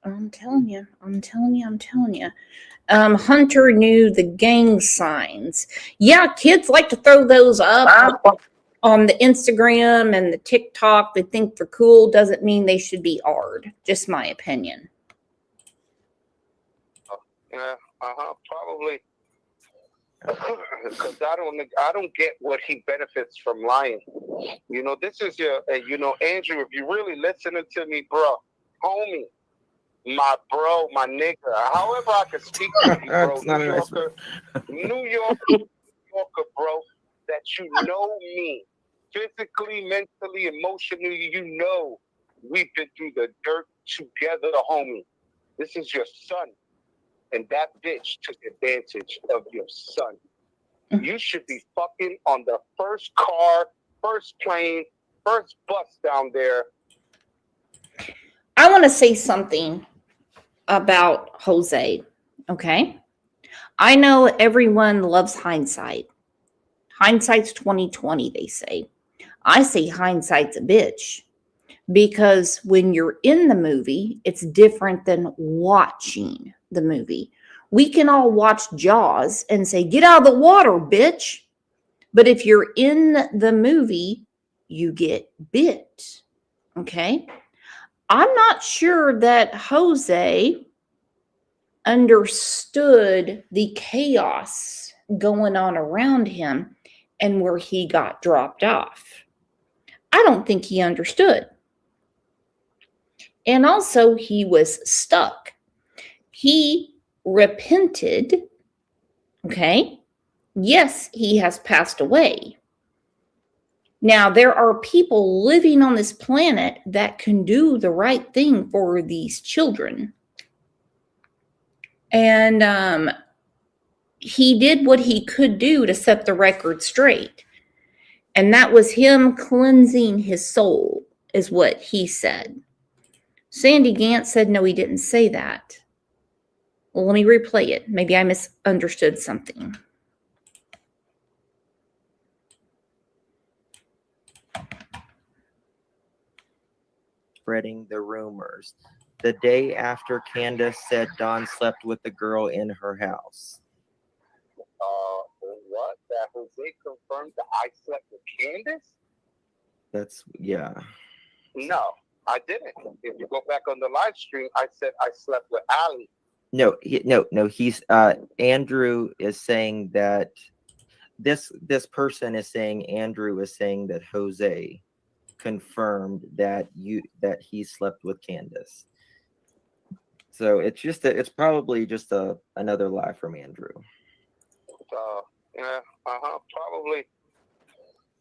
I'm telling you. Hunter knew the gang signs. Yeah, kids like to throw those up on the Instagram and the TikTok. They think they're cool. Doesn't mean they should be AR'd. Just my opinion. Yeah, probably. Because I don't get what he benefits from lying. You know, this is your, Andrew, if you really listening to me, bro, homie, my bro, my nigga, however I can speak to you, bro, New Yorker, bro, that you know me, physically, mentally, emotionally, you know we've been through the dirt together, homie. This is your son. And that bitch took advantage of your son. You should be fucking on the first car, first plane, first bus down there. I want to say something about Jose, okay? I know everyone loves hindsight. Hindsight's 20/20, they say. I say hindsight's a bitch because when you're in the movie, it's different than watching the movie. We can all watch Jaws and say, get out of the water, bitch. But if you're in the movie, you get bit. Okay? I'm not sure that Jose understood the chaos going on around him and where he got dropped off. I don't think he understood. And also, he was stuck. He repented. Okay? Yes, he has passed away. Now, there are people living on this planet that can do the right thing for these children. And he did what he could do to set the record straight. And that was him cleansing his soul, is what he said. Sandy Gant said no, he didn't say that. Well, let me replay it. Maybe I misunderstood something. Spreading the rumors. The day after Candace said Don slept with the girl in her house. What? That Jose confirmed that I slept with Candace? That's, yeah. No, I didn't. If you go back on the live stream, I said I slept with Ali. No, he's Andrew is saying that this person is saying Andrew is saying that Jose confirmed that he slept with Candace. So it's probably just another lie from Andrew. Yeah, probably.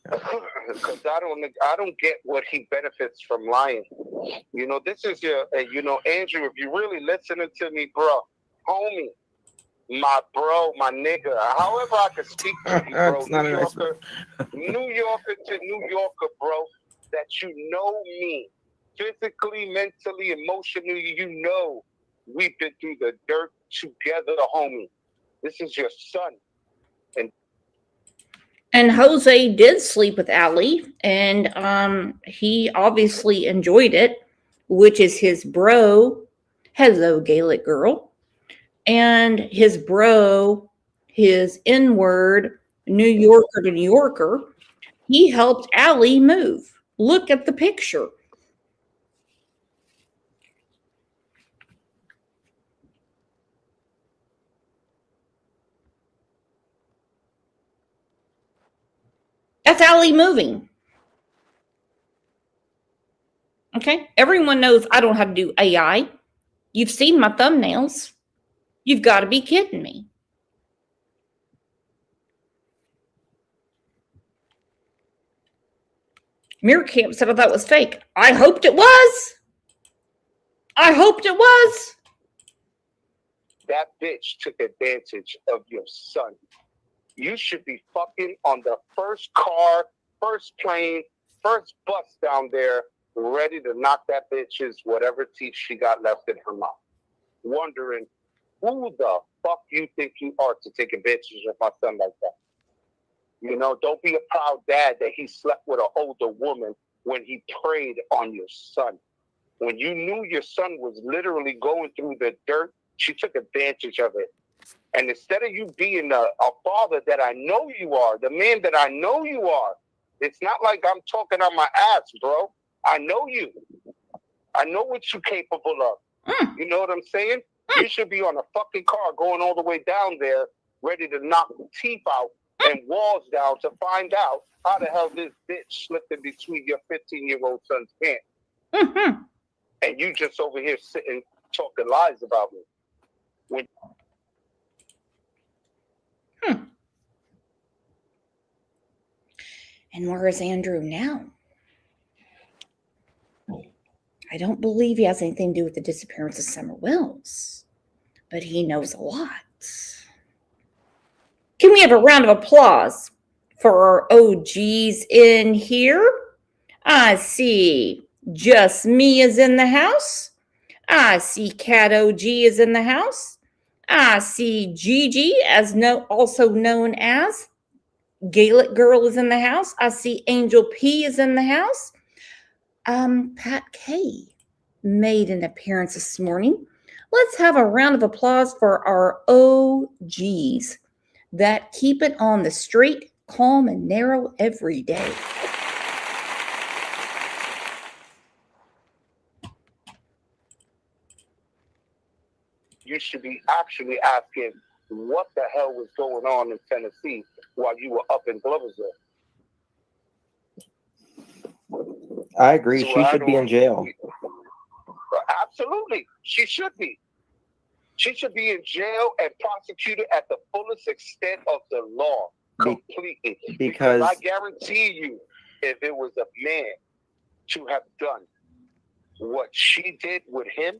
Because I don't get what he benefits from lying. You know, this is Andrew, if you really listening to me, bro, homie, my bro, my nigga, however I can speak to you, bro, New Yorker to New Yorker, bro, that you know me, physically, mentally, emotionally, you know we've been through the dirt together, homie. This is your son. And Jose did sleep with Ali, and he obviously enjoyed it, which is his bro. Hello, Gaelic girl. And his bro, his N-word, New Yorker to New Yorker, he helped Ali move. Look at the picture. That's Ali moving. Okay, everyone knows I don't have to do AI. You've seen my thumbnails. You've got to be kidding me. Mirror Camp said I thought it was fake. I hoped it was. I hoped it was. That bitch took advantage of your son. You should be fucking on the first car, first plane, first bus down there, ready to knock that bitch's whatever teeth she got left in her mouth. Wondering who the fuck you think you are to take advantage of my son like that. You know, don't be a proud dad that he slept with an older woman when he preyed on your son. When you knew your son was literally going through the dirt, she took advantage of it. And instead of you being a father that I know you are, the man that I know you are, it's not like I'm talking on my ass, bro. I know you. I know what you're capable of. You know what I'm saying? You should be on a fucking car going all the way down there, ready to knock teeth out and walls down to find out how the hell this bitch slipped in between your 15-year-old son's pants. And you just over here sitting talking lies about me. And where is Andrew now? I don't believe he has anything to do with the disappearance of Summer Wells, but he knows a lot. Can we have a round of applause for our OGs in here? I see Just Me is in the house. I see Cat OG is in the house. I see Gigi, also known as Gaelic Girl, is in the house. I see Angel P is in the house. Pat K made an appearance this morning. Let's have a round of applause for our OGs that keep it on the straight, calm, and narrow every day. You should be actually asking what the hell was going on in Tennessee while you were up in Gloversville. I agree. So She should be in jail. Absolutely. She should be. She should be in jail and prosecuted at the fullest extent of the law. Completely. Because I guarantee you, if it was a man to have done what she did with him,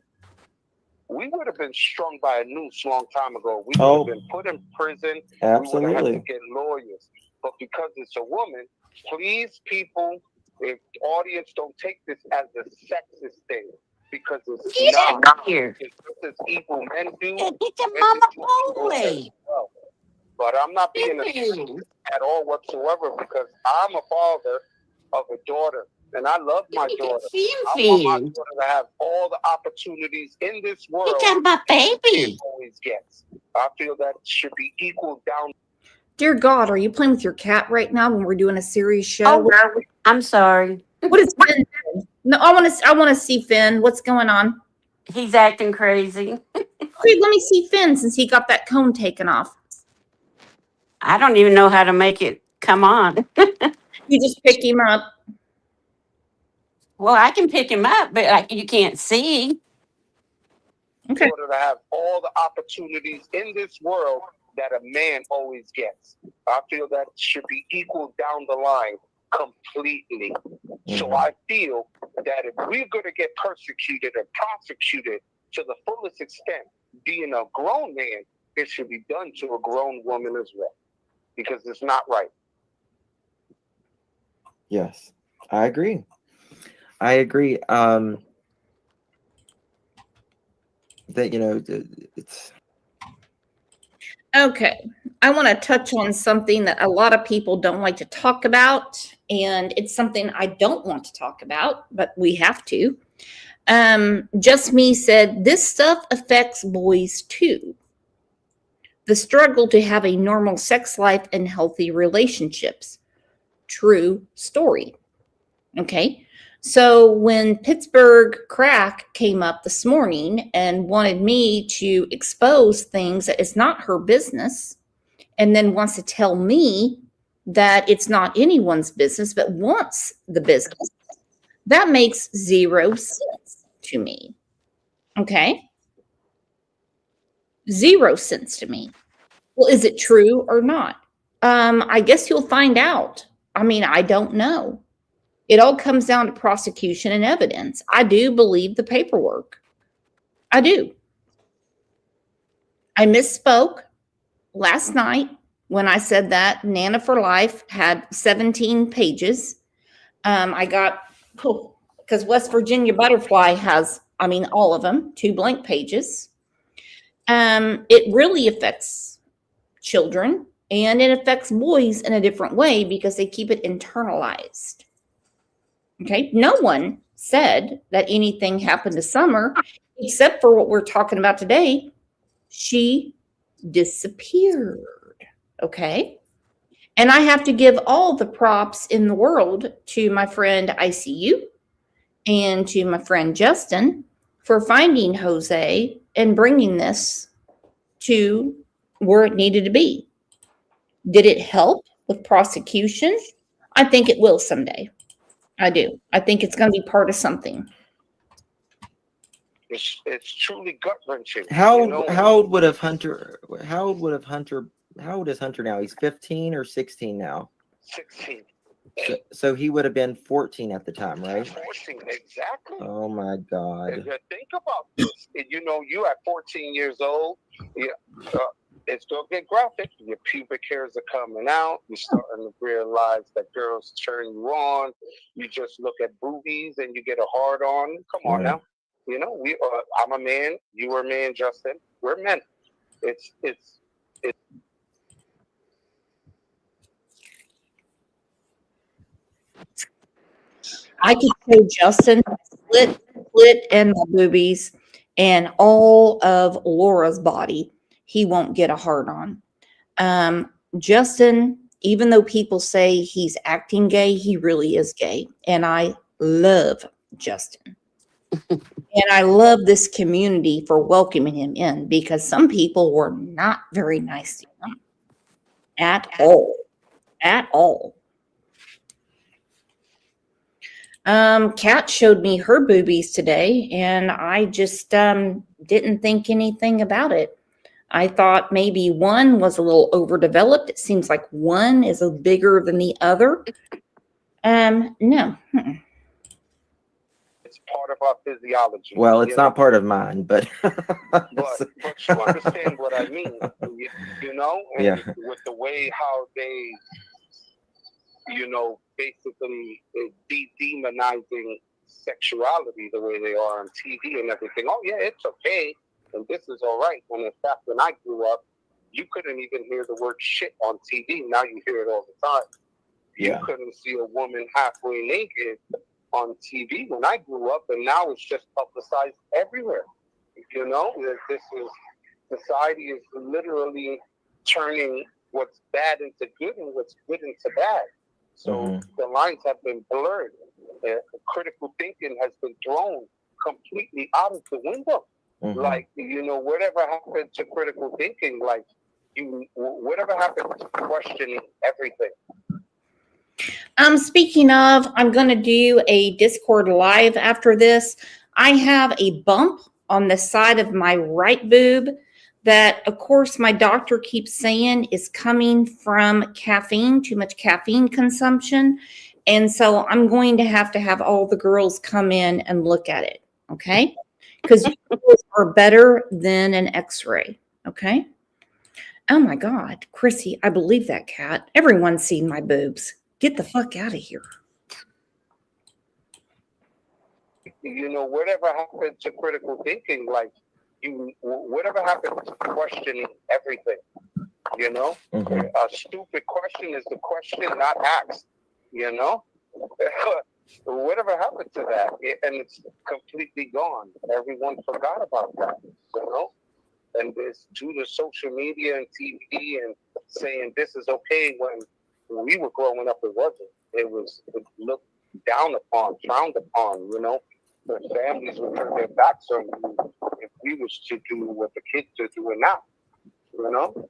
we would have been strung by a noose long time ago. We would have been put in prison. Absolutely. We would have had to get lawyers. But because it's a woman, please, people, if audience, don't take this as a sexist thing. because it's Get not. out here. It's just as evil men do. It's a women mama do evil as boy. well. But I'm not being a Listen. at all whatsoever because I'm a father of a daughter and I love my daughter. I want my Fin. daughter to have all the opportunities in this You world talking about that baby. always gets. I feel that should be equal down. Dear God, are you playing with your cat right now when we're doing a serious show? Oh, I'm sorry. What is Finn doing? No, I want to see Finn. What's going on? He's acting crazy. Okay, let me see Finn since he got that cone taken off. I don't even know how to make it come on. You just pick him up. Well, I can pick him up, but you can't see. Okay. In order to have all the opportunities in this world that a man always gets. I feel that should be equal down the line completely. So I feel that if we're going to get persecuted and prosecuted to the fullest extent, being a grown man, it should be done to a grown woman as well, because it's not right. Yes, I agree. I agree. That, you know, it's Okay. I want to touch on something that a lot of people don't like to talk about, and it's something I don't want to talk about, but we have to. Just Me said, this stuff affects boys too. The struggle to have a normal sex life and healthy relationships. True story. Okay. So when Pittsburgh Crack came up this morning and wanted me to expose things that it's not her business, and then wants to tell me that it's not anyone's business, but wants the business, that makes zero sense to me. Okay? 0 cents to me. Well, is it true or not? I guess you'll find out. I mean, I don't know. It all comes down to prosecution and evidence. I do believe the paperwork. I do. I misspoke last night when I said that Nana for Life had 17 pages. I got, because West Virginia Butterfly has, I mean, all of them, 2 blank pages. It really affects children, and it affects boys in a different way because they keep it internalized. Okay, no one said that anything happened to Summer except for what we're talking about today. She disappeared. Okay, and I have to give all the props in the world to my friend ICU and to my friend Justin for finding Jose and bringing this to where it needed to be. Did it help with prosecution? I think it will someday. I do. I think it's going to be part of something. It's truly gut wrenching. how old would have Hunter? How old is Hunter now? He's 15 or 16 now. 16. So he would have been 14 at the time, right? 14, exactly. Oh my God. And think about this. You know, you at 14 years old, it's going to get graphic. Your pubic hairs are coming out. You're starting to realize that girls turn you on. You just look at boobies and you get a hard on. Come on now. You know, I'm a man. You are a man, Justin. We're men. It's I could show Justin split and my boobies and all of Laura's body. He won't get a hard on. Justin, even though people say he's acting gay, he really is gay. And I love Justin. And I love this community for welcoming him in, because some people were not very nice to him at all. At all. Kat showed me her boobies today, and I just didn't think anything about it. I thought maybe one was a little overdeveloped. It seems like one is bigger than the other. No. it's part of our physiology. Well, it's not part of mine, but but you understand what I mean, you know? And Yeah. with the way how they, you know, basically demonizing sexuality the way they are on TV and everything. Oh yeah, it's okay, and this is all right. When in fact, when I grew up, you couldn't even hear the word shit on TV. Now you hear it all the time. You couldn't see a woman halfway naked on TV when I grew up, and now it's just publicized everywhere. You know, this is society is literally turning what's bad into good and what's good into bad. So the lines have been blurred. Critical thinking has been thrown completely out of the window. Like, you know, whatever happened to critical thinking, like whatever happened to questioning everything. Speaking of, I'm going to do a Discord live after this. I have a bump on the side of my right boob that, of course, my doctor keeps saying is coming from caffeine, too much caffeine consumption. And so I'm going to have all the girls come in and look at it, okay? Because you girls are better than an x-ray, okay? Oh my God, Chrissy, I believe that cat. Everyone's seen my boobs. Get the fuck out of here. You know, whatever happened to critical thinking, like whatever happened to questioning everything, you know? A stupid question is the question not asked, you know? Whatever happened to that? And it's completely gone. Everyone forgot about that, you know? And it's due to social media and TV and saying this is okay when we were growing up, it wasn't. It looked down upon, frowned upon, you know? The families would turn their backs on you if we was to do what the kids are doing now, you know?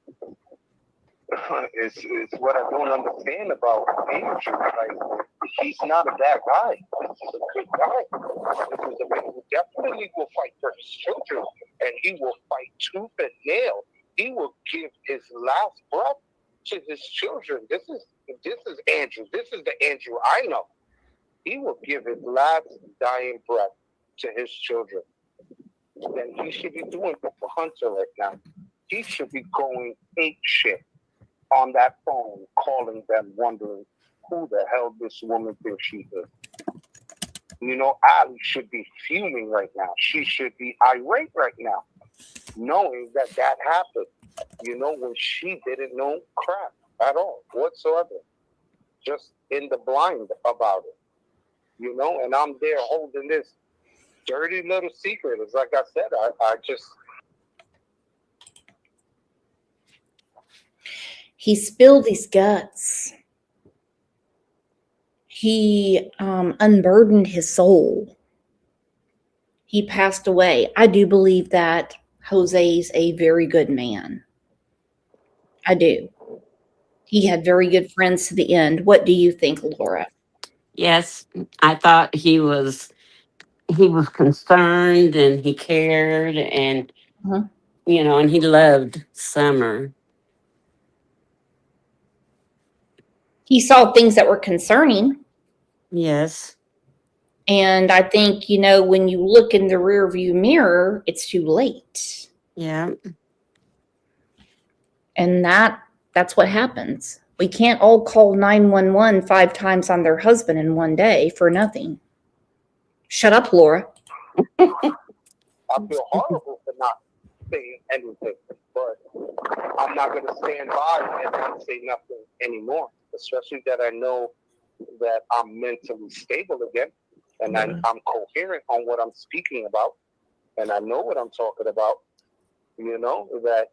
It's what I don't understand about Andrew. Like, he's not a bad guy. He's a good guy. This is a man who definitely will fight for his children, and he will fight tooth and nail. He will give his last breath to his children. This is Andrew. This is the Andrew I know. He will give his last dying breath to his children. Then he should be doing it for Hunter right now. He should be going ape shit on that phone, calling them, wondering who the hell this woman thinks she is. You know, Ali should be fuming right now. She should be irate right now, knowing that happened. You know, when she didn't know crap at all whatsoever, just in the blind about it. You know, and I'm there holding this dirty little secret. It's like I said, I just. He spilled his guts. He unburdened his soul. He passed away. I do believe that Jose's a very good man. I do. He had very good friends to the end. What do you think, Laura? Yes, I thought he was concerned and he cared and you know, and he loved Summer. He saw things that were concerning. Yes. And I think, you know, when you look in the rearview mirror, it's too late. Yeah. And that's what happens. We can't all call 911 5 times on their husband in one day for nothing. Shut up, Laura. I feel horrible for not saying anything, but I'm not going to stand by and not say nothing anymore, especially that I know that I'm mentally stable again and I'm coherent on what I'm speaking about and I know what I'm talking about. You know,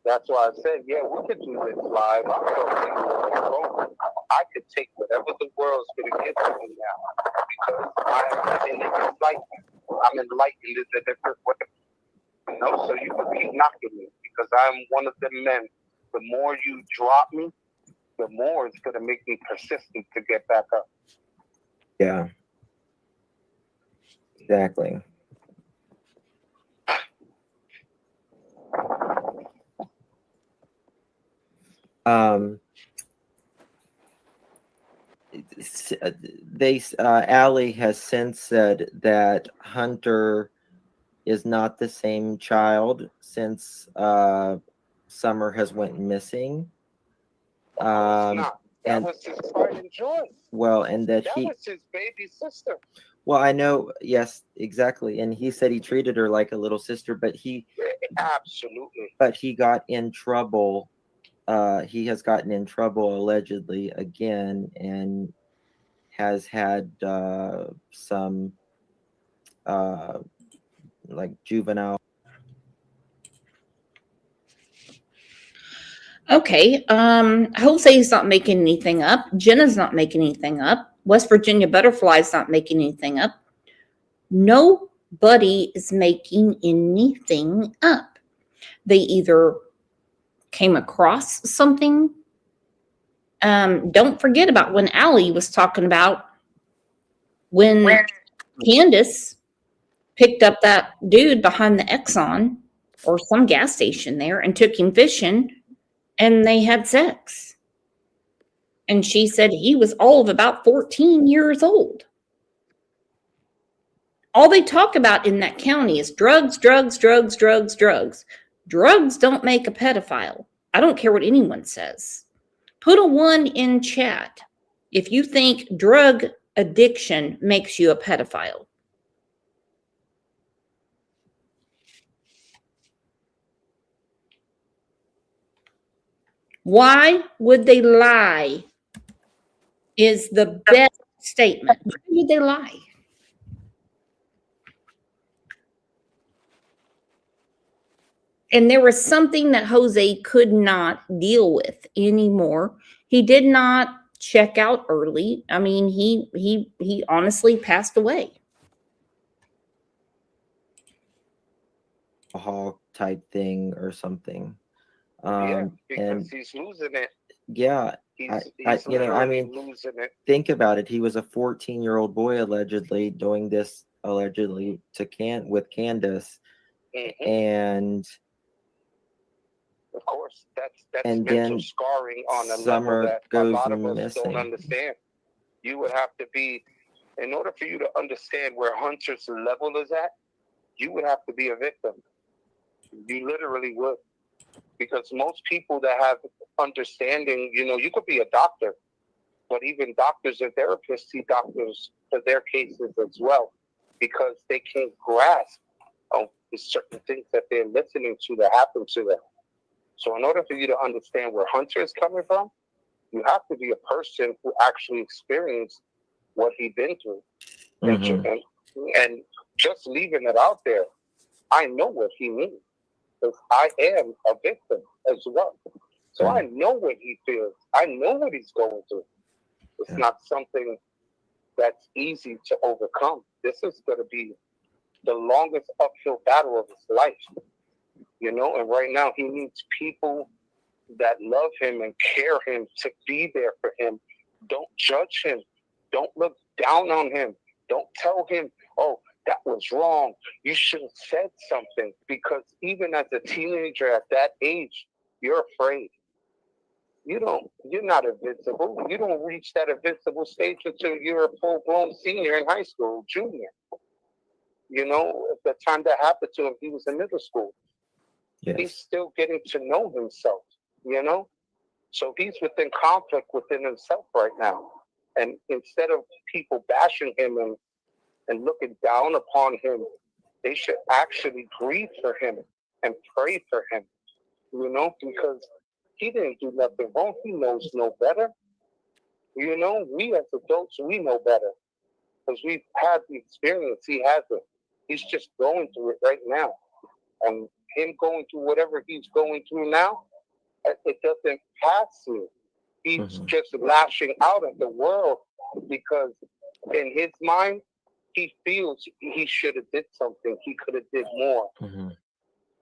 that's why I said, yeah, we could do this live. I'm talking on my phone. I could take whatever the world's going to give to me now because I'm enlightened. I'm enlightened in a different way. You know, so you can keep knocking me because I'm one of the men. The more you drop me, the more it's going to make me persistent to get back up. Yeah. Exactly. Allie has since said that Hunter is not the same child since Summer has went missing. That was his pride and joy. Well, and that was his baby sister. Well, I know, yes, exactly. And he said he treated her like a little sister, but Absolutely. he got in trouble. He has gotten in trouble allegedly again, and has had some like juvenile. Okay. Jose's not making anything up. Jenna's not making anything up. West Virginia Butterfly's not making anything up. Nobody is making anything up. They either came across something. Don't forget about when Allie was talking about when Candace picked up that dude behind the Exxon or some gas station there and took him fishing, and they had sex. And she said he was all of about 14 years old. All they talk about in that county is drugs, drugs, drugs, drugs, drugs. Drugs don't make a pedophile. I don't care what anyone says. Put a 1 in chat if you think drug addiction makes you a pedophile. Why would they lie? Is the best statement. Why would they lie? And there was something that Jose could not deal with anymore. He did not check out early. I mean, he honestly passed away. Alcohol type thing or something. Because And he's losing it. yeah, He's you know, I literally mean, losing it. think about it. He was a 14-year-old boy allegedly doing this allegedly with Candace, and of course, that's and mental then scarring on a Summer level that a goes lot of us missing. don't understand. You would have to be, in order for you to understand where Hunter's level is at, you would have to be a victim. You literally would. Because most people that have understanding, you know, you could be a doctor, but even doctors and therapists see doctors for their cases as well, because they can't grasp the certain things that they're listening to that happen to them. So in order for you to understand where Hunter is coming from, you have to be a person who actually experienced what he'd been through. And just leaving it out there, I know what he means, because I am a victim as well. So I know what he feels. I know what he's going through. It's not something that's easy to overcome. This is going to be the longest uphill battle of his life. You know, and right now he needs people that love him and care him to be there for him. Don't judge him. Don't look down on him. Don't tell him, oh, that was wrong. You should have said something. Because even as a teenager at that age, you're afraid. You're not invincible. You don't reach that invincible stage until you're a full-blown senior in high school, junior. You know, at the time that happened to him, he was in middle school. Yes. He's still getting to know himself, you know? So he's within conflict within himself right now. And instead of people bashing him and looking down upon him, they should actually grieve for him and pray for him, you know, because he didn't do nothing wrong. He knows no better. You know, we as adults, we know better because we've had the experience. He hasn't. He's just going through it right now. And him going through whatever he's going through now, it doesn't pass me. He's just lashing out at the world because in his mind, he feels he should have did something. He could have did more.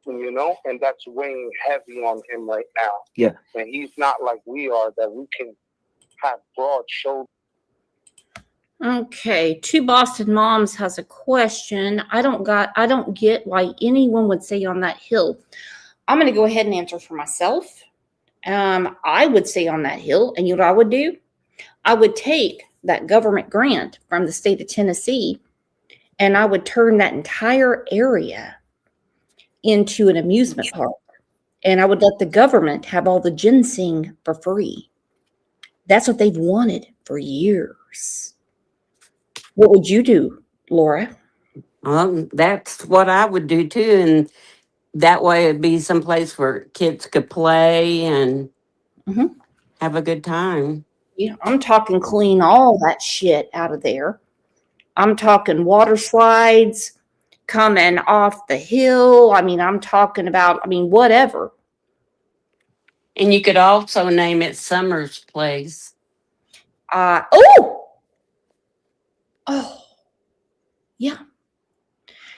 You know, and that's weighing heavy on him right now. Yeah. And he's not like we are, that we can have broad shoulders. Okay, Two Boston Moms has a question. I don't get why anyone would say on that hill. I'm going to go ahead and answer for myself. I would stay on that hill, and you know what I would do? I would take that government grant from the state of Tennessee, and I would turn that entire area into an amusement park, and I would let the government have all the ginseng for free. That's what they've wanted for years. What would you do Laura. That's what I would do too. And that way it'd be someplace where kids could play and have a good time. Yeah, I'm talking clean all that shit out of there. I'm talking water slides coming off the hill. I mean, I'm talking about, I mean, whatever. And you could also name it Summer's Place. Oh, yeah.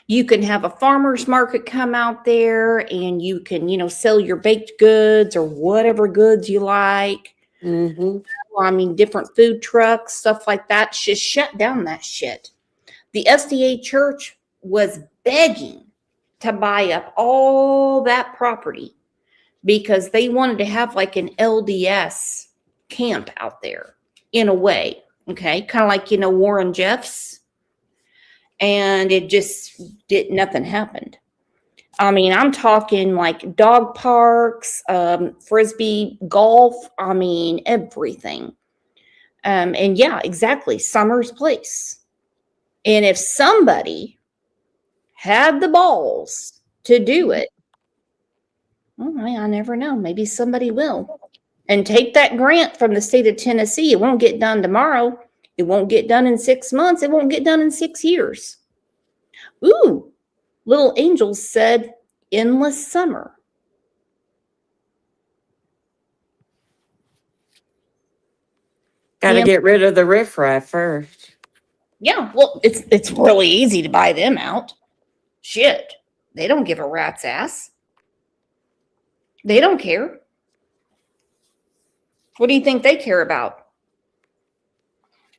You can have a farmer's market come out there and you can, sell your baked goods or whatever goods you like. I mean, different food trucks, stuff like that. Just shut down that shit. The SDA church was begging to buy up all that property because they wanted to have like an LDS camp out there in a way. Okay. Kind of like, Warren Jeffs. And it just nothing happened. I mean, I'm talking like dog parks, frisbee golf. I mean, everything. And yeah, exactly. Summer's Place. And if somebody had the balls to do it, well, I never know. Maybe somebody will. And take that grant from the state of Tennessee. It won't get done tomorrow. It won't get done in 6 months. It won't get done in 6 years. Ooh, Little Angels said endless summer. Got to get rid of the riffraff first. Yeah, well, it's really easy to buy them out. Shit, they don't give a rat's ass. They don't care. What do you think they care about?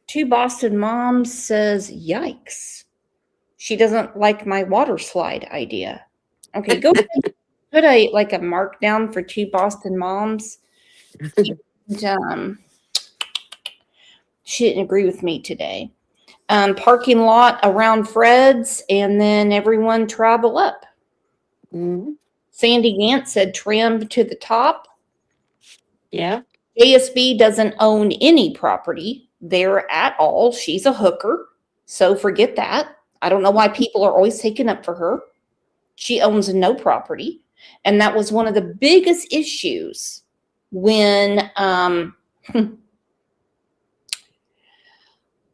Two Boston Moms says, yikes. She doesn't like my water slide idea. Okay, go ahead and put a mark down for Two Boston Moms. And, she didn't agree with me today. Parking lot around Fred's, and then everyone travel up. Sandy Gant said trim to the top. Yeah. ASB doesn't own any property there at all. She's a hooker, so forget that. I don't know why people are always taking up for her. She owns no property. And that was one of the biggest issues when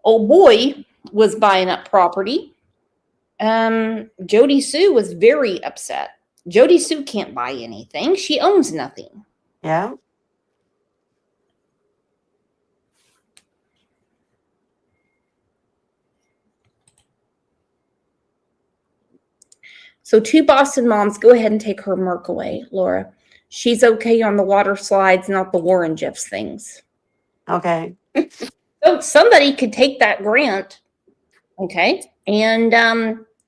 old boy was buying up property. Jody Sue was very upset. Jody Sue can't buy anything. She owns nothing. Yeah. So Two Boston Moms, go ahead and take her mark away, Laura. She's okay on the water slides, not the Warren Jeffs things. Okay. So somebody could take that grant, okay, and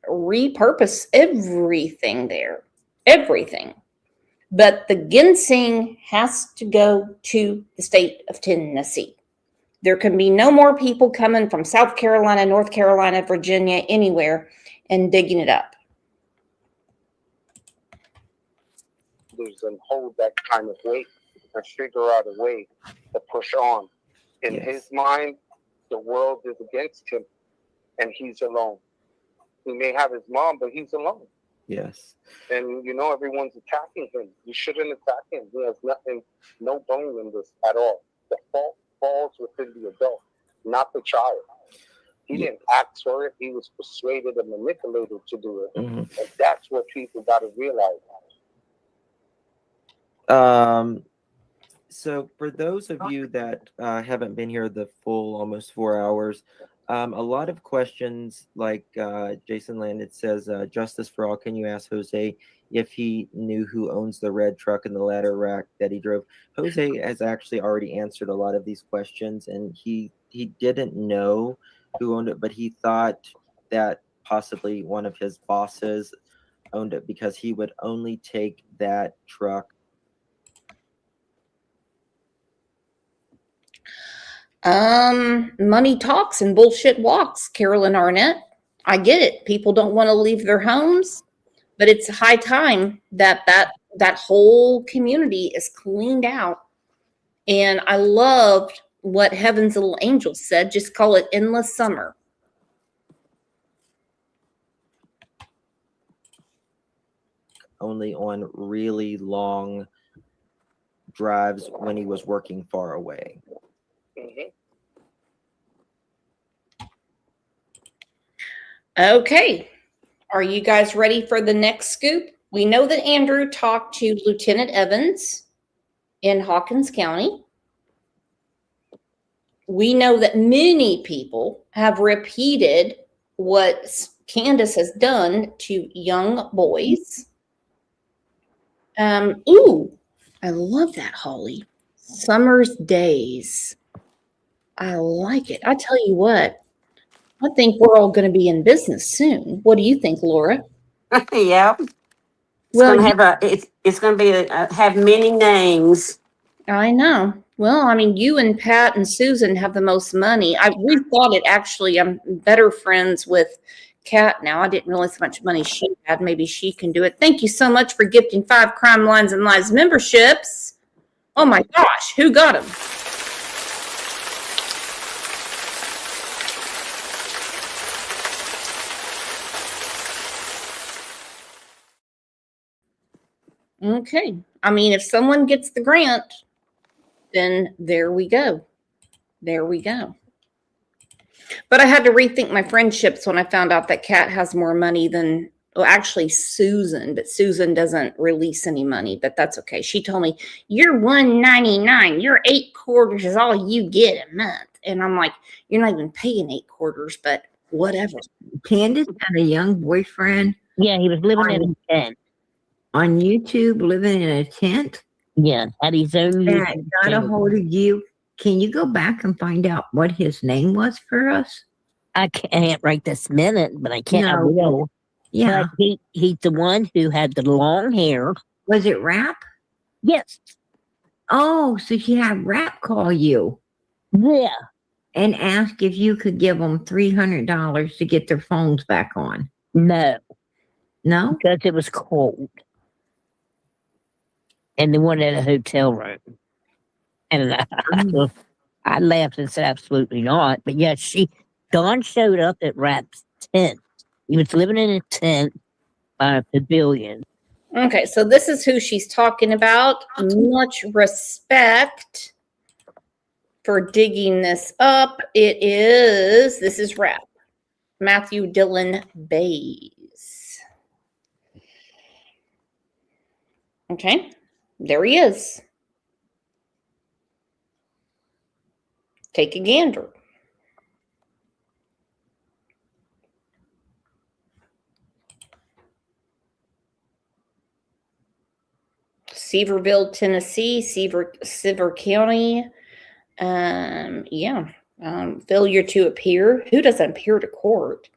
repurpose everything there. Everything. But the ginseng has to go to the state of Tennessee. There can be no more people coming from South Carolina, North Carolina, Virginia, anywhere, and digging it up. And hold that kind of weight and figure out a way to push on. In his mind, the world is against him and he's alone. He may have his mom, but he's alone. Yes. And everyone's attacking him. You shouldn't attack him. He has nothing, no bone in this at all. The fault falls within the adult, not the child. He didn't ask for it. He was persuaded and manipulated to do it. And that's what people got to realize. So for those of you that haven't been here the full almost 4 hours, a lot of questions like Jason Landed says, Justice for All, can you ask Jose if he knew who owns the red truck and the ladder rack that he drove? Jose has actually already answered a lot of these questions, and he didn't know who owned it, but he thought that possibly one of his bosses owned it because he would only take that truck. Money talks and bullshit walks, Carolyn Arnett. I get it. People don't want to leave their homes, but it's high time that whole community is cleaned out. And I loved what Heaven's Little Angels said. Just call it endless summer. only on really long drives when he was working far away. Mhm. Okay. Are you guys ready for the next scoop? We know that Andrew talked to Lieutenant Evans in Hawkins County. We know that many people have repeated what Candace has done to young boys. Ooh, I love that, Holly. Summer's Days. I like it. I tell you what, I think we're all going to be in business soon. What do you think, Laura? Yeah. It's Well, gonna have it's gonna be have many names. I know. Well, I mean, you and Pat and Susan have the most money. We thought it actually. I'm better friends with Kat now. I didn't realize how much money she had. Maybe she can do it. Thank you so much for gifting 5 Crime Lines and Lies memberships. Oh my gosh, who got them? Okay. I mean, if someone gets the grant, then there we go. There we go. But I had to rethink my friendships when I found out that Kat has more money than, well, actually Susan, but Susan doesn't release any money, but that's okay. She told me, you're $1.99. Your 8 quarters is all you get a month. And I'm like, you're not even paying 8 quarters, but whatever. Candace had a young boyfriend. Yeah, he was living in a tent. On YouTube, living in a tent? Yeah, had his own That YouTube got a channel. hold of you. Can you go back and find out what his name was for us? I can't right this minute, but I can't. I No. will. Yeah. But he's the one who had the long hair. Was it Rap? Yes. Oh, so she had Rap call you. Yeah. And ask if you could give them $300 to get their phones back on. No. No? Because it was cold. And they wanted a hotel room. And I laughed and said, absolutely not. But yes, Dawn showed up at Rap's tent. He was living in a tent by a pavilion. Okay, so this is who she's talking about. Much respect for digging this up. This is Rap. Matthew Dillon Bays. Okay, there he is. Take a gander. Seaverville, Tennessee, Sevier County. Failure to appear. Who doesn't appear to court?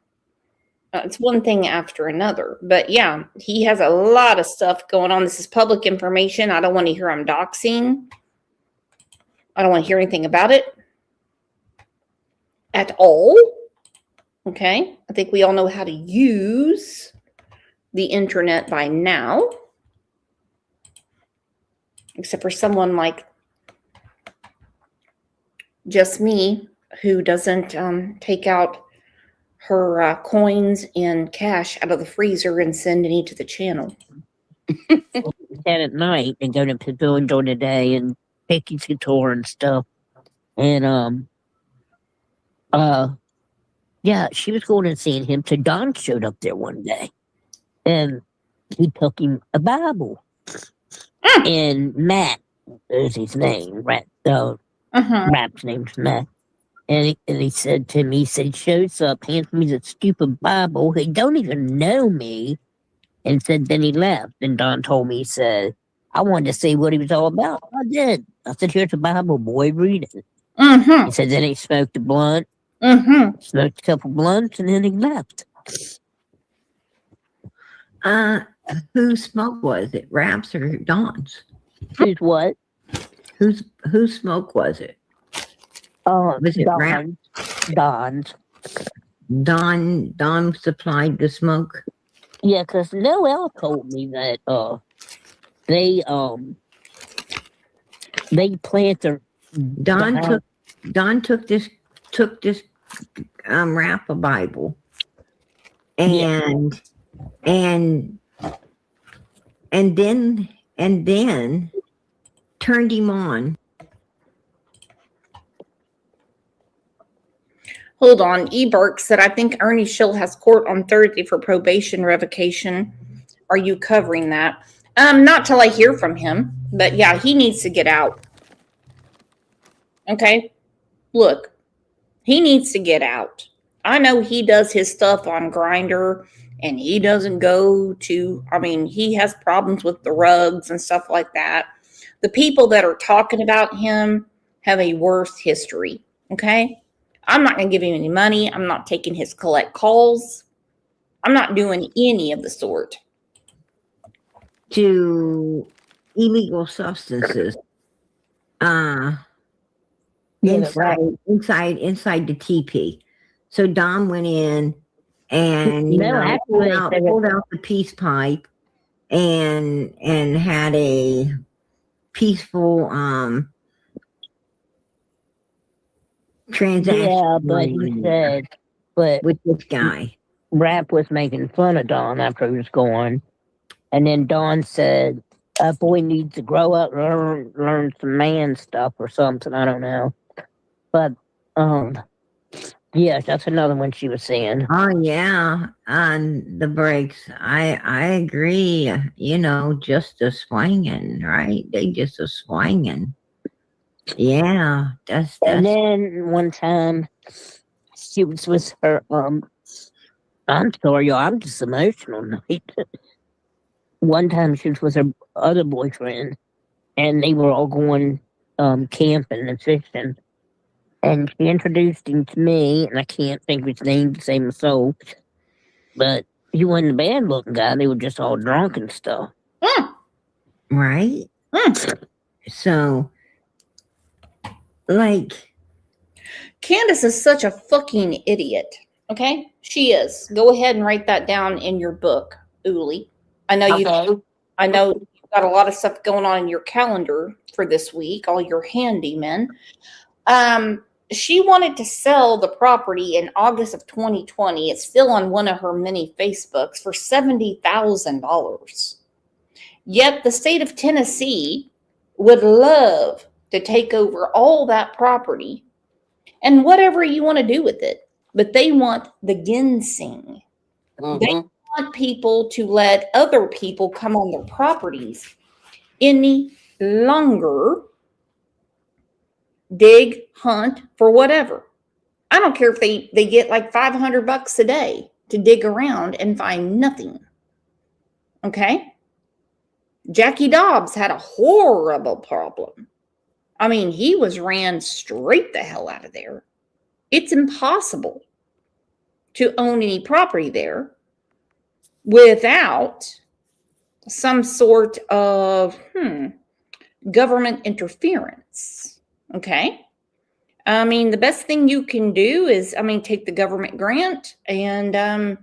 It's one thing after another. But yeah, he has a lot of stuff going on. This is public information. I don't want to hear I'm doxing. I don't want to hear anything about it at all. Okay. I think we all know how to use the internet by now. Except for someone like just me who doesn't take out her coins and cash out of the freezer and send any to the channel. At night and go to pavilion during the day and take his guitar and stuff. And yeah, she was going and seeing him. So Don showed up there one day and he took him a Bible. And Matt is his name, Rap's name's Matt. And he said to me, he said, shows up, hands me the stupid Bible. He don't even know me. And said, then he left. And Don told me, he said, I wanted to see what he was all about. I did. I said, here's the Bible, boy, read it. He said, then he smoked a blunt, smoked a couple blunts, and then he left. Whose smoke was it? Rap's or Dawn's? Who's what? Whose smoke was it? Was it Rap? Don's. Don supplied the smoke. Yeah, because Noelle told me that they plant their Don took this Rap a Bible and and then turned him on. Hold on. Eberk said, I think Ernie Schill has court on Thursday for probation revocation. Are you covering that? Not till I hear from him, but yeah, he needs to get out. Okay. Look, he needs to get out. I know he does his stuff on Grindr and he doesn't go to, I mean, he has problems with the rugs and stuff like that. The people that are talking about him have a worse history. Okay. I'm not going to give him any money. I'm not taking his collect calls. I'm not doing any of the sort. To illegal substances. Inside the TP. So Don went in and pulled out the peace pipe and had a peaceful transaction. Yeah, but he said, but with this guy, Rap was making fun of Don after he was gone, and then Don said, "A boy needs to grow up, learn some man stuff or something." I don't know, but yes, that's another one she was saying. Oh yeah, on the breaks. I agree. You know, just a swinging, right? They just a swinging. Yeah, that's. And then one time, she was with her. I'm sorry, y'all. I'm just emotional tonight. One time, she was with her other boyfriend, and they were all going camping and fishing. And she introduced him to me, and I can't think of his name to save my soul. But he wasn't a bad looking guy. They were just all drunk and stuff. Right? So, like, Candace is such a fucking idiot. Okay? She is. Go ahead and write that down in your book, Uli. I know you've got a lot of stuff going on in your calendar for this week, all your handymen. She wanted to sell the property in August of 2020. It's still on one of her many Facebooks for $70,000. Yet the state of Tennessee would love to take over all that property and whatever you want to do with it. But they want the ginseng. They want people to let other people come on their properties any longer, dig, hunt, for whatever. I don't care if they get like $500 a day to dig around and find nothing. Okay? Jackie Dobbs had a horrible problem. I mean, he was ran straight the hell out of there. It's impossible to own any property there without some sort of government interference. Okay? I mean, the best thing you can do is, take the government grant and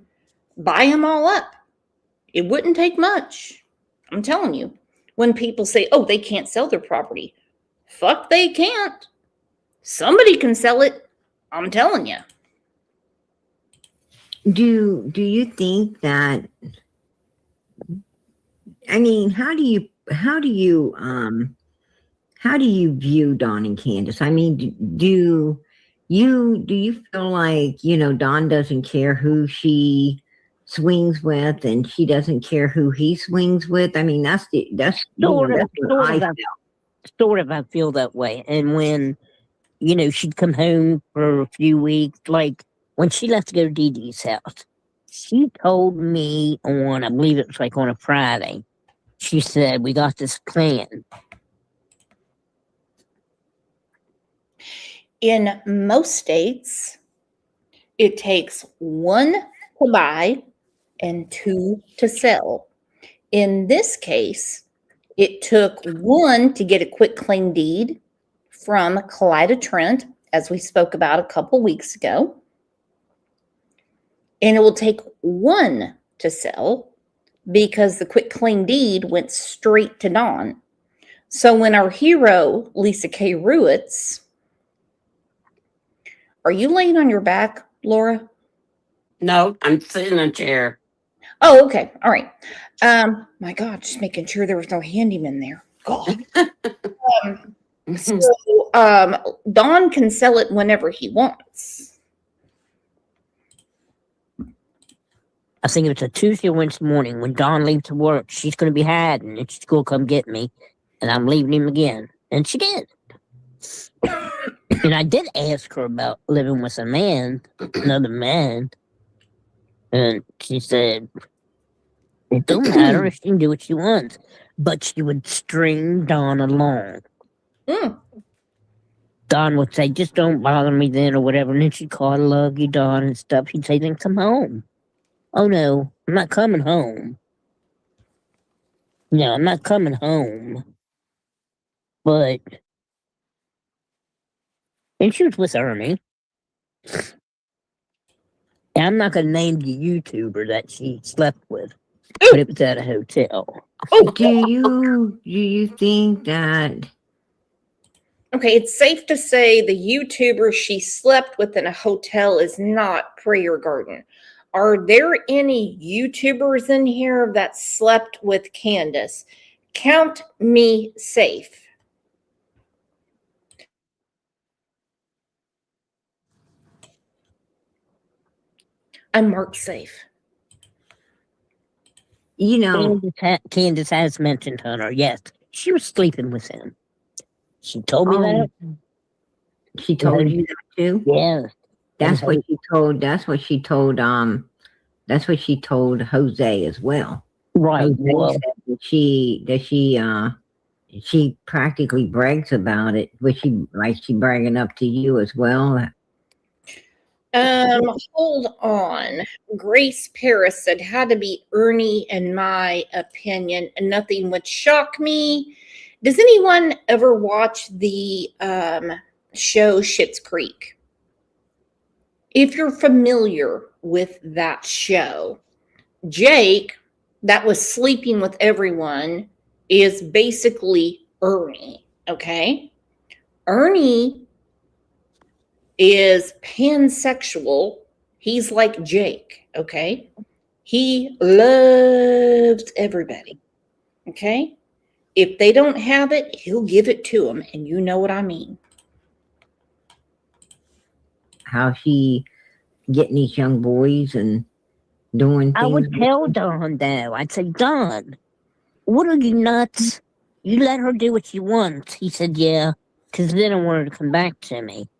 buy them all up. It wouldn't take much. I'm telling you. When people say, oh, they can't sell their property. Fuck, they can't. Somebody can sell it. I'm telling you. Do you think that? I mean, how do you view Dawn and Candace? I mean, do you feel like, Dawn doesn't care who she swings with and she doesn't care who he swings with? I mean, that's what I feel. Sort of, I feel that way. And when, she'd come home for a few weeks, like when she left to go to Dee Dee's house, she told me on, I believe it was like on a Friday, she said, we got this plan. In most states, it takes 1 to buy and 2 to sell. In this case, it took 1 to get a quit claim deed from Clyda Trent, as we spoke about a couple weeks ago. And it will take 1 to sell because the quit claim deed went straight to Dawn. So when our hero, Lisa K. Ruitz, are you laying on your back, Laura? No, I'm sitting in a chair. Oh, okay. All right. My God, just making sure there was no handyman there. God. Don can sell it whenever he wants. I think it's a Tuesday or Wednesday morning when Dawn leaves to work. She's going to be hiding and she's going to come get me. And I'm leaving him again. And she did. And I did ask her about living with a man, another man. And she said, it don't matter. She can do what she wants. But she would string Dawn along. Dawn would say, just don't bother me then or whatever. And then she'd call, I love you, Dawn, and stuff. She'd say, then come home. Oh, no, I'm not coming home. No, I'm not coming home. But, and she was with Ernie. And I'm not going to name the YouTuber that she slept with, but it was at a hotel. Do you think that? Okay, it's safe to say the YouTuber she slept with in a hotel is not Prayer Garden. Are there any YouTubers in here that slept with Candace? Count me safe. I'm marked safe. You know, Candace has mentioned Hunter. Yes, she was sleeping with him. She told me that. She told you that too? Yeah. That's what she told. That's what she told Jose as well. Right. Jose Well, said that she practically brags about it. Was she bragging up to you as well? Hold on. Grace Paris said, had to be Ernie in my opinion. Nothing would shock me. Does anyone ever watch the show Schitt's Creek? If you're familiar with that show, Jake, that was sleeping with everyone, is basically Ernie, okay? Ernie is pansexual. He's like Jake, okay? He loves everybody, okay? If they don't have it, he'll give it to them, and you know what I mean. How she getting these young boys and doing things. I would tell Dawn though. I'd say, Dawn, what are you nuts? You let her do what she wants. He said, yeah, because then I want her to come back to me.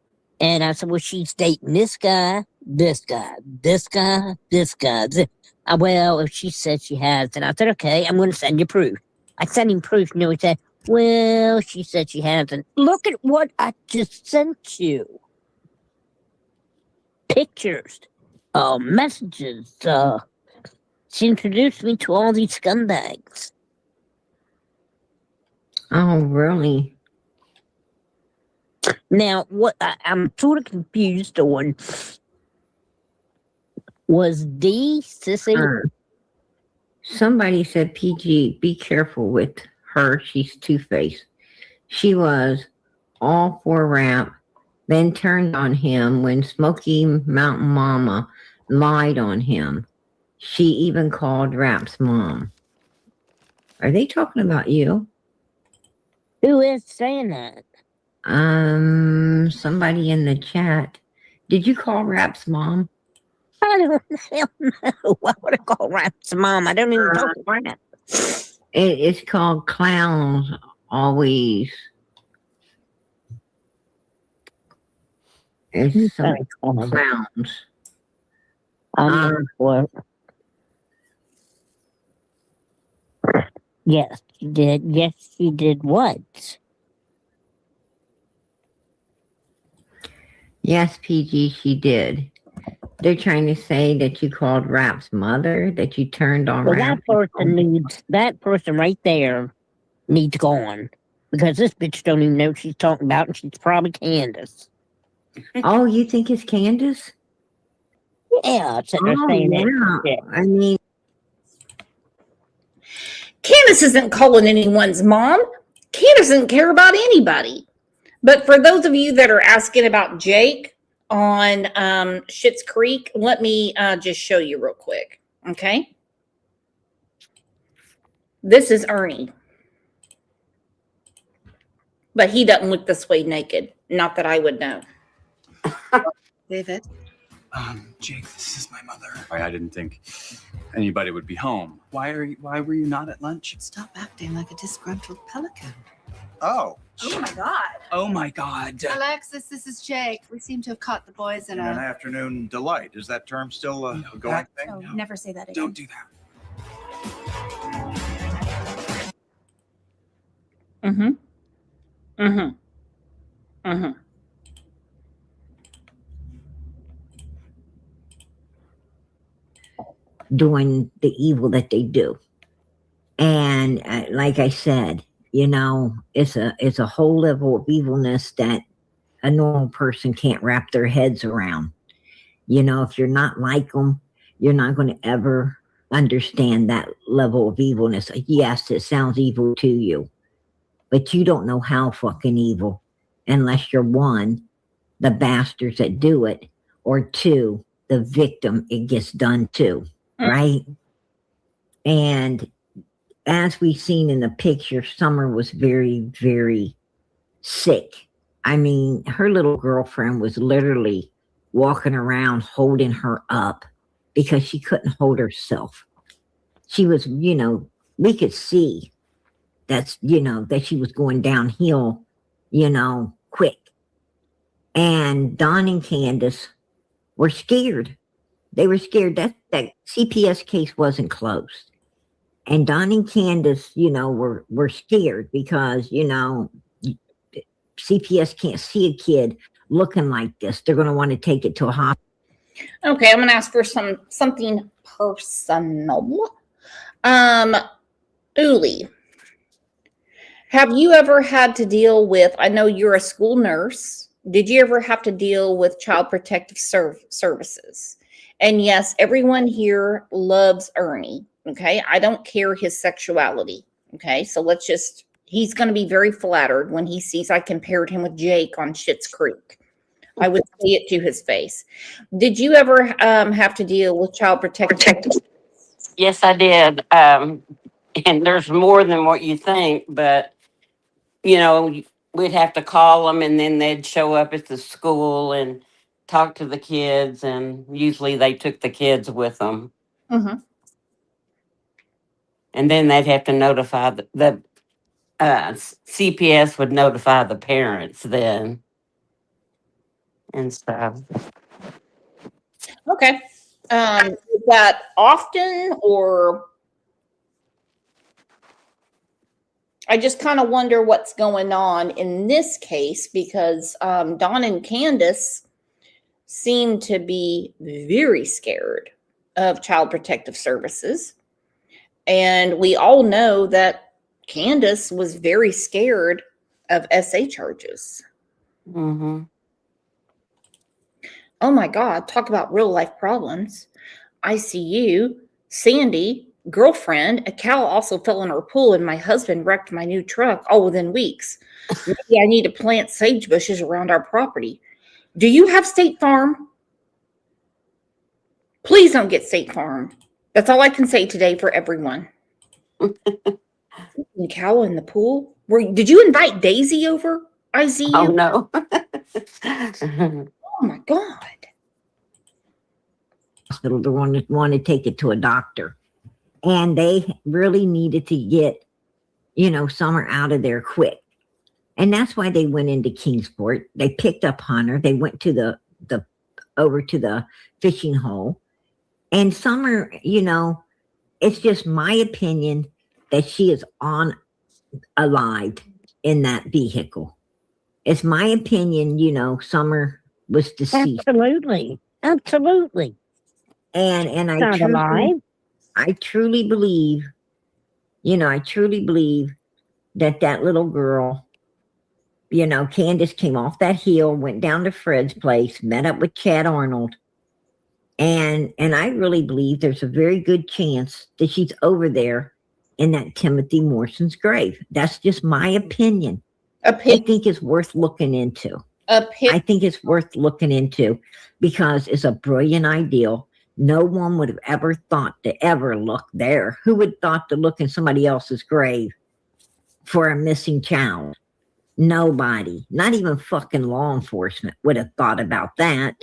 And I said, well, she's dating this guy, this guy, this guy, this guy. Well, if she said she has, then I said, okay, I'm going to send you proof. I sent him proof. You know, he said, well, she said she hasn't. Look at what I just sent you. Pictures, messages. She introduced me to all these scumbags. Oh, really? Now, what I'm sort of confused on was D Sissy. Somebody said, PG, be careful with her. She's two-faced. She was all for rap, then turned on him when Smoky Mountain Mama lied on him. She even called Rap's mom. Are they talking about you? Who is saying that? Somebody in the chat. Did you call Rap's mom? I don't know. Why would I call Rap's mom? I don't even talk to Rap. It's called Clowns Always. It's something called Clowns. Yes, she did. Yes, she did what? Yes, PG, she did. They're trying to say that you called Rap's mother, that you turned on Well, Rap. that person right there needs gone. Because this bitch don't even know what she's talking about, and she's probably Candace. Oh, you think it's Candace? Yeah, Oh, yeah. I mean, Candace isn't calling anyone's mom. Candace doesn't care about anybody. But for those of you that are asking about Jake on Schitt's Creek, let me just show you real quick, okay? This is Ernie. But he doesn't look this way naked. Not that I would know. David? Jake, this is my mother. I didn't think anybody would be home. Why were you not at lunch? Stop acting like a disgruntled pelican. Oh. Oh my God. Oh my God. Alexis, this is Jake. We seem to have caught the boys in An a. afternoon delight. Is that term still a going thing? Oh, never say that again. Don't do that. Mm-hmm. Mm-hmm. Mm-hmm. Doing the evil that they do. And like I said, you know, it's a whole level of evilness that a normal person can't wrap their heads around. You know, if you're not like them, you're not going to ever understand that level of evilness. Yes, it sounds evil to you, but you don't know how fucking evil unless you're one, the bastards that do it, or two, the victim it gets done to. Right? And as we've seen in the picture, Summer was very, very sick. I mean, her little girlfriend was literally walking around holding her up because she couldn't hold herself. She was, you know, we could see that's, you know, that she was going downhill, you know, quick. And Don and Candace were scared. They were scared that CPS case wasn't closed. And Don and Candace, you know, were scared because, you know, CPS can't see a kid looking like this. They're going to want to take it to a hospital. Okay, I'm going to ask for something personal. Uli, have you ever had to deal with, I know you're a school nurse. Did you ever have to deal with Child Protective Services? And yes, everyone here loves Ernie. Okay. I don't care his sexuality. Okay. So he's going to be very flattered when he sees I compared him with Jake on Schitt's Creek. I would say it to his face. Did you ever have to deal with Child Protective? Yes, I did. And there's more than what you think, but you know, we'd have to call them and then they'd show up at the school and talk to the kids, and usually they took the kids with them. Mm-hmm. And then they'd have to notify the CPS would notify the parents then and stuff. Okay. Is that often, or I just kind of wonder what's going on in this case because Don and Candace seem to be very scared of Child Protective Services. And we all know that Candace was very scared of SA charges. Mm-hmm. Oh my God, talk about real life problems. ICU, Sandy, girlfriend, a cow also fell in her pool and my husband wrecked my new truck all within weeks. Maybe I need to plant sage bushes around our property. Do you have State Farm? Please don't get State Farm. That's all I can say today for everyone. The cow in the pool? Did you invite Daisy over? ICU? Oh, no. Oh, my God. Hospital to want to take it to a doctor. And they really needed to get, you know, Summer out of there quick. And that's why they went into Kingsport. They picked up Hunter. They went to over to the fishing hole. And Summer, you know, it's just my opinion that she is alive in that vehicle. It's my opinion, you know, Summer was deceased. Absolutely. Absolutely. And Not alive. I truly believe, you know, that little girl, you know, Candace came off that hill, went down to Fred's place, met up with Chad Arnold. And I really believe there's a very good chance that she's over there in that Timothy Morrison's grave. That's just my opinion. I think it's worth looking into. I think it's worth looking into because it's a brilliant idea. No one would have ever thought to ever look there. Who would thought to look in somebody else's grave for a missing child? Nobody, not even fucking law enforcement would have thought about that.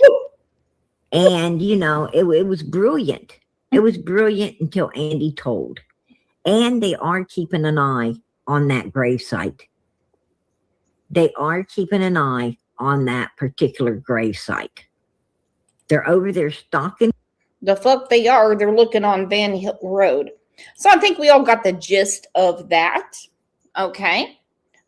And, you know, it was brilliant. It was brilliant until Andy told. And they are keeping an eye on that gravesite. They are keeping an eye on that particular gravesite. They're over there stalking. The fuck they are. They're looking on Van Hill Road. So I think we all got the gist of that. Okay.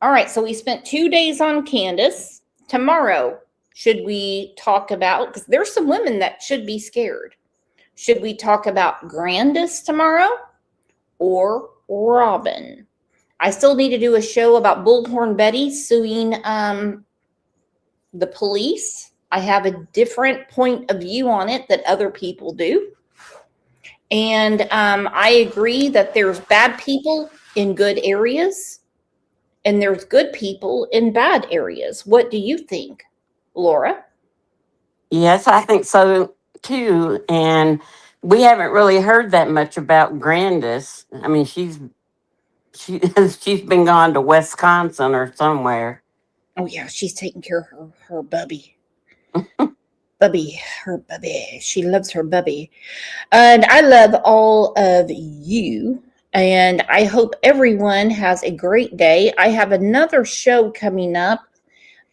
All right. So we spent 2 days on Candace. Tomorrow, should we talk about, because there's some women that should be scared. Should we talk about Grandis tomorrow or Robin? I still need to do a show about Bullhorn Betty suing the police. I have a different point of view on it that other people do. And I agree that there's bad people in good areas and there's good people in bad areas. What do you think, Laura? Yes, I think so too. And we haven't really heard that much about Grandis. I mean, she's been gone to Wisconsin or somewhere. Oh yeah, she's taking care of her bubby. Her bubby. She loves her bubby. And I love all of you. And I hope everyone has a great day. I have another show coming up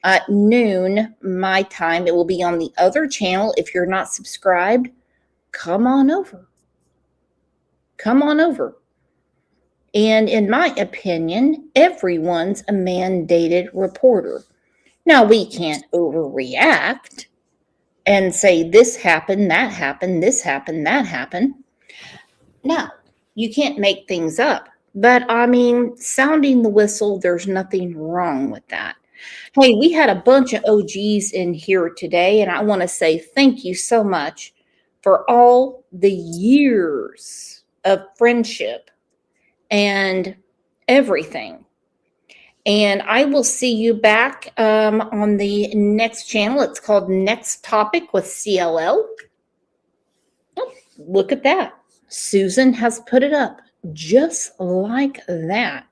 at noon my time. It will be on the other channel. If you're not subscribed, come on over. Come on over. And in my opinion, everyone's a mandated reporter. Now, we can't overreact and say this happened, that happened, this happened, that happened. No, you can't make things up. But, I mean, sounding the whistle, there's nothing wrong with that. Hey, we had a bunch of OGs in here today, and I want to say thank you so much for all the years of friendship and everything. And I will see you back on the next channel. It's called Next Topic with CLL. Oh, look at that. Susan has put it up just like that.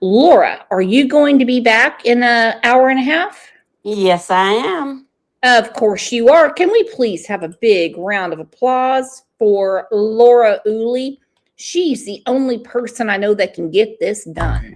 Laura, are you going to be back in an hour and a half? Yes, I am. Of course you are. Can we please have a big round of applause for Laura Uli? She's the only person I know that can get this done.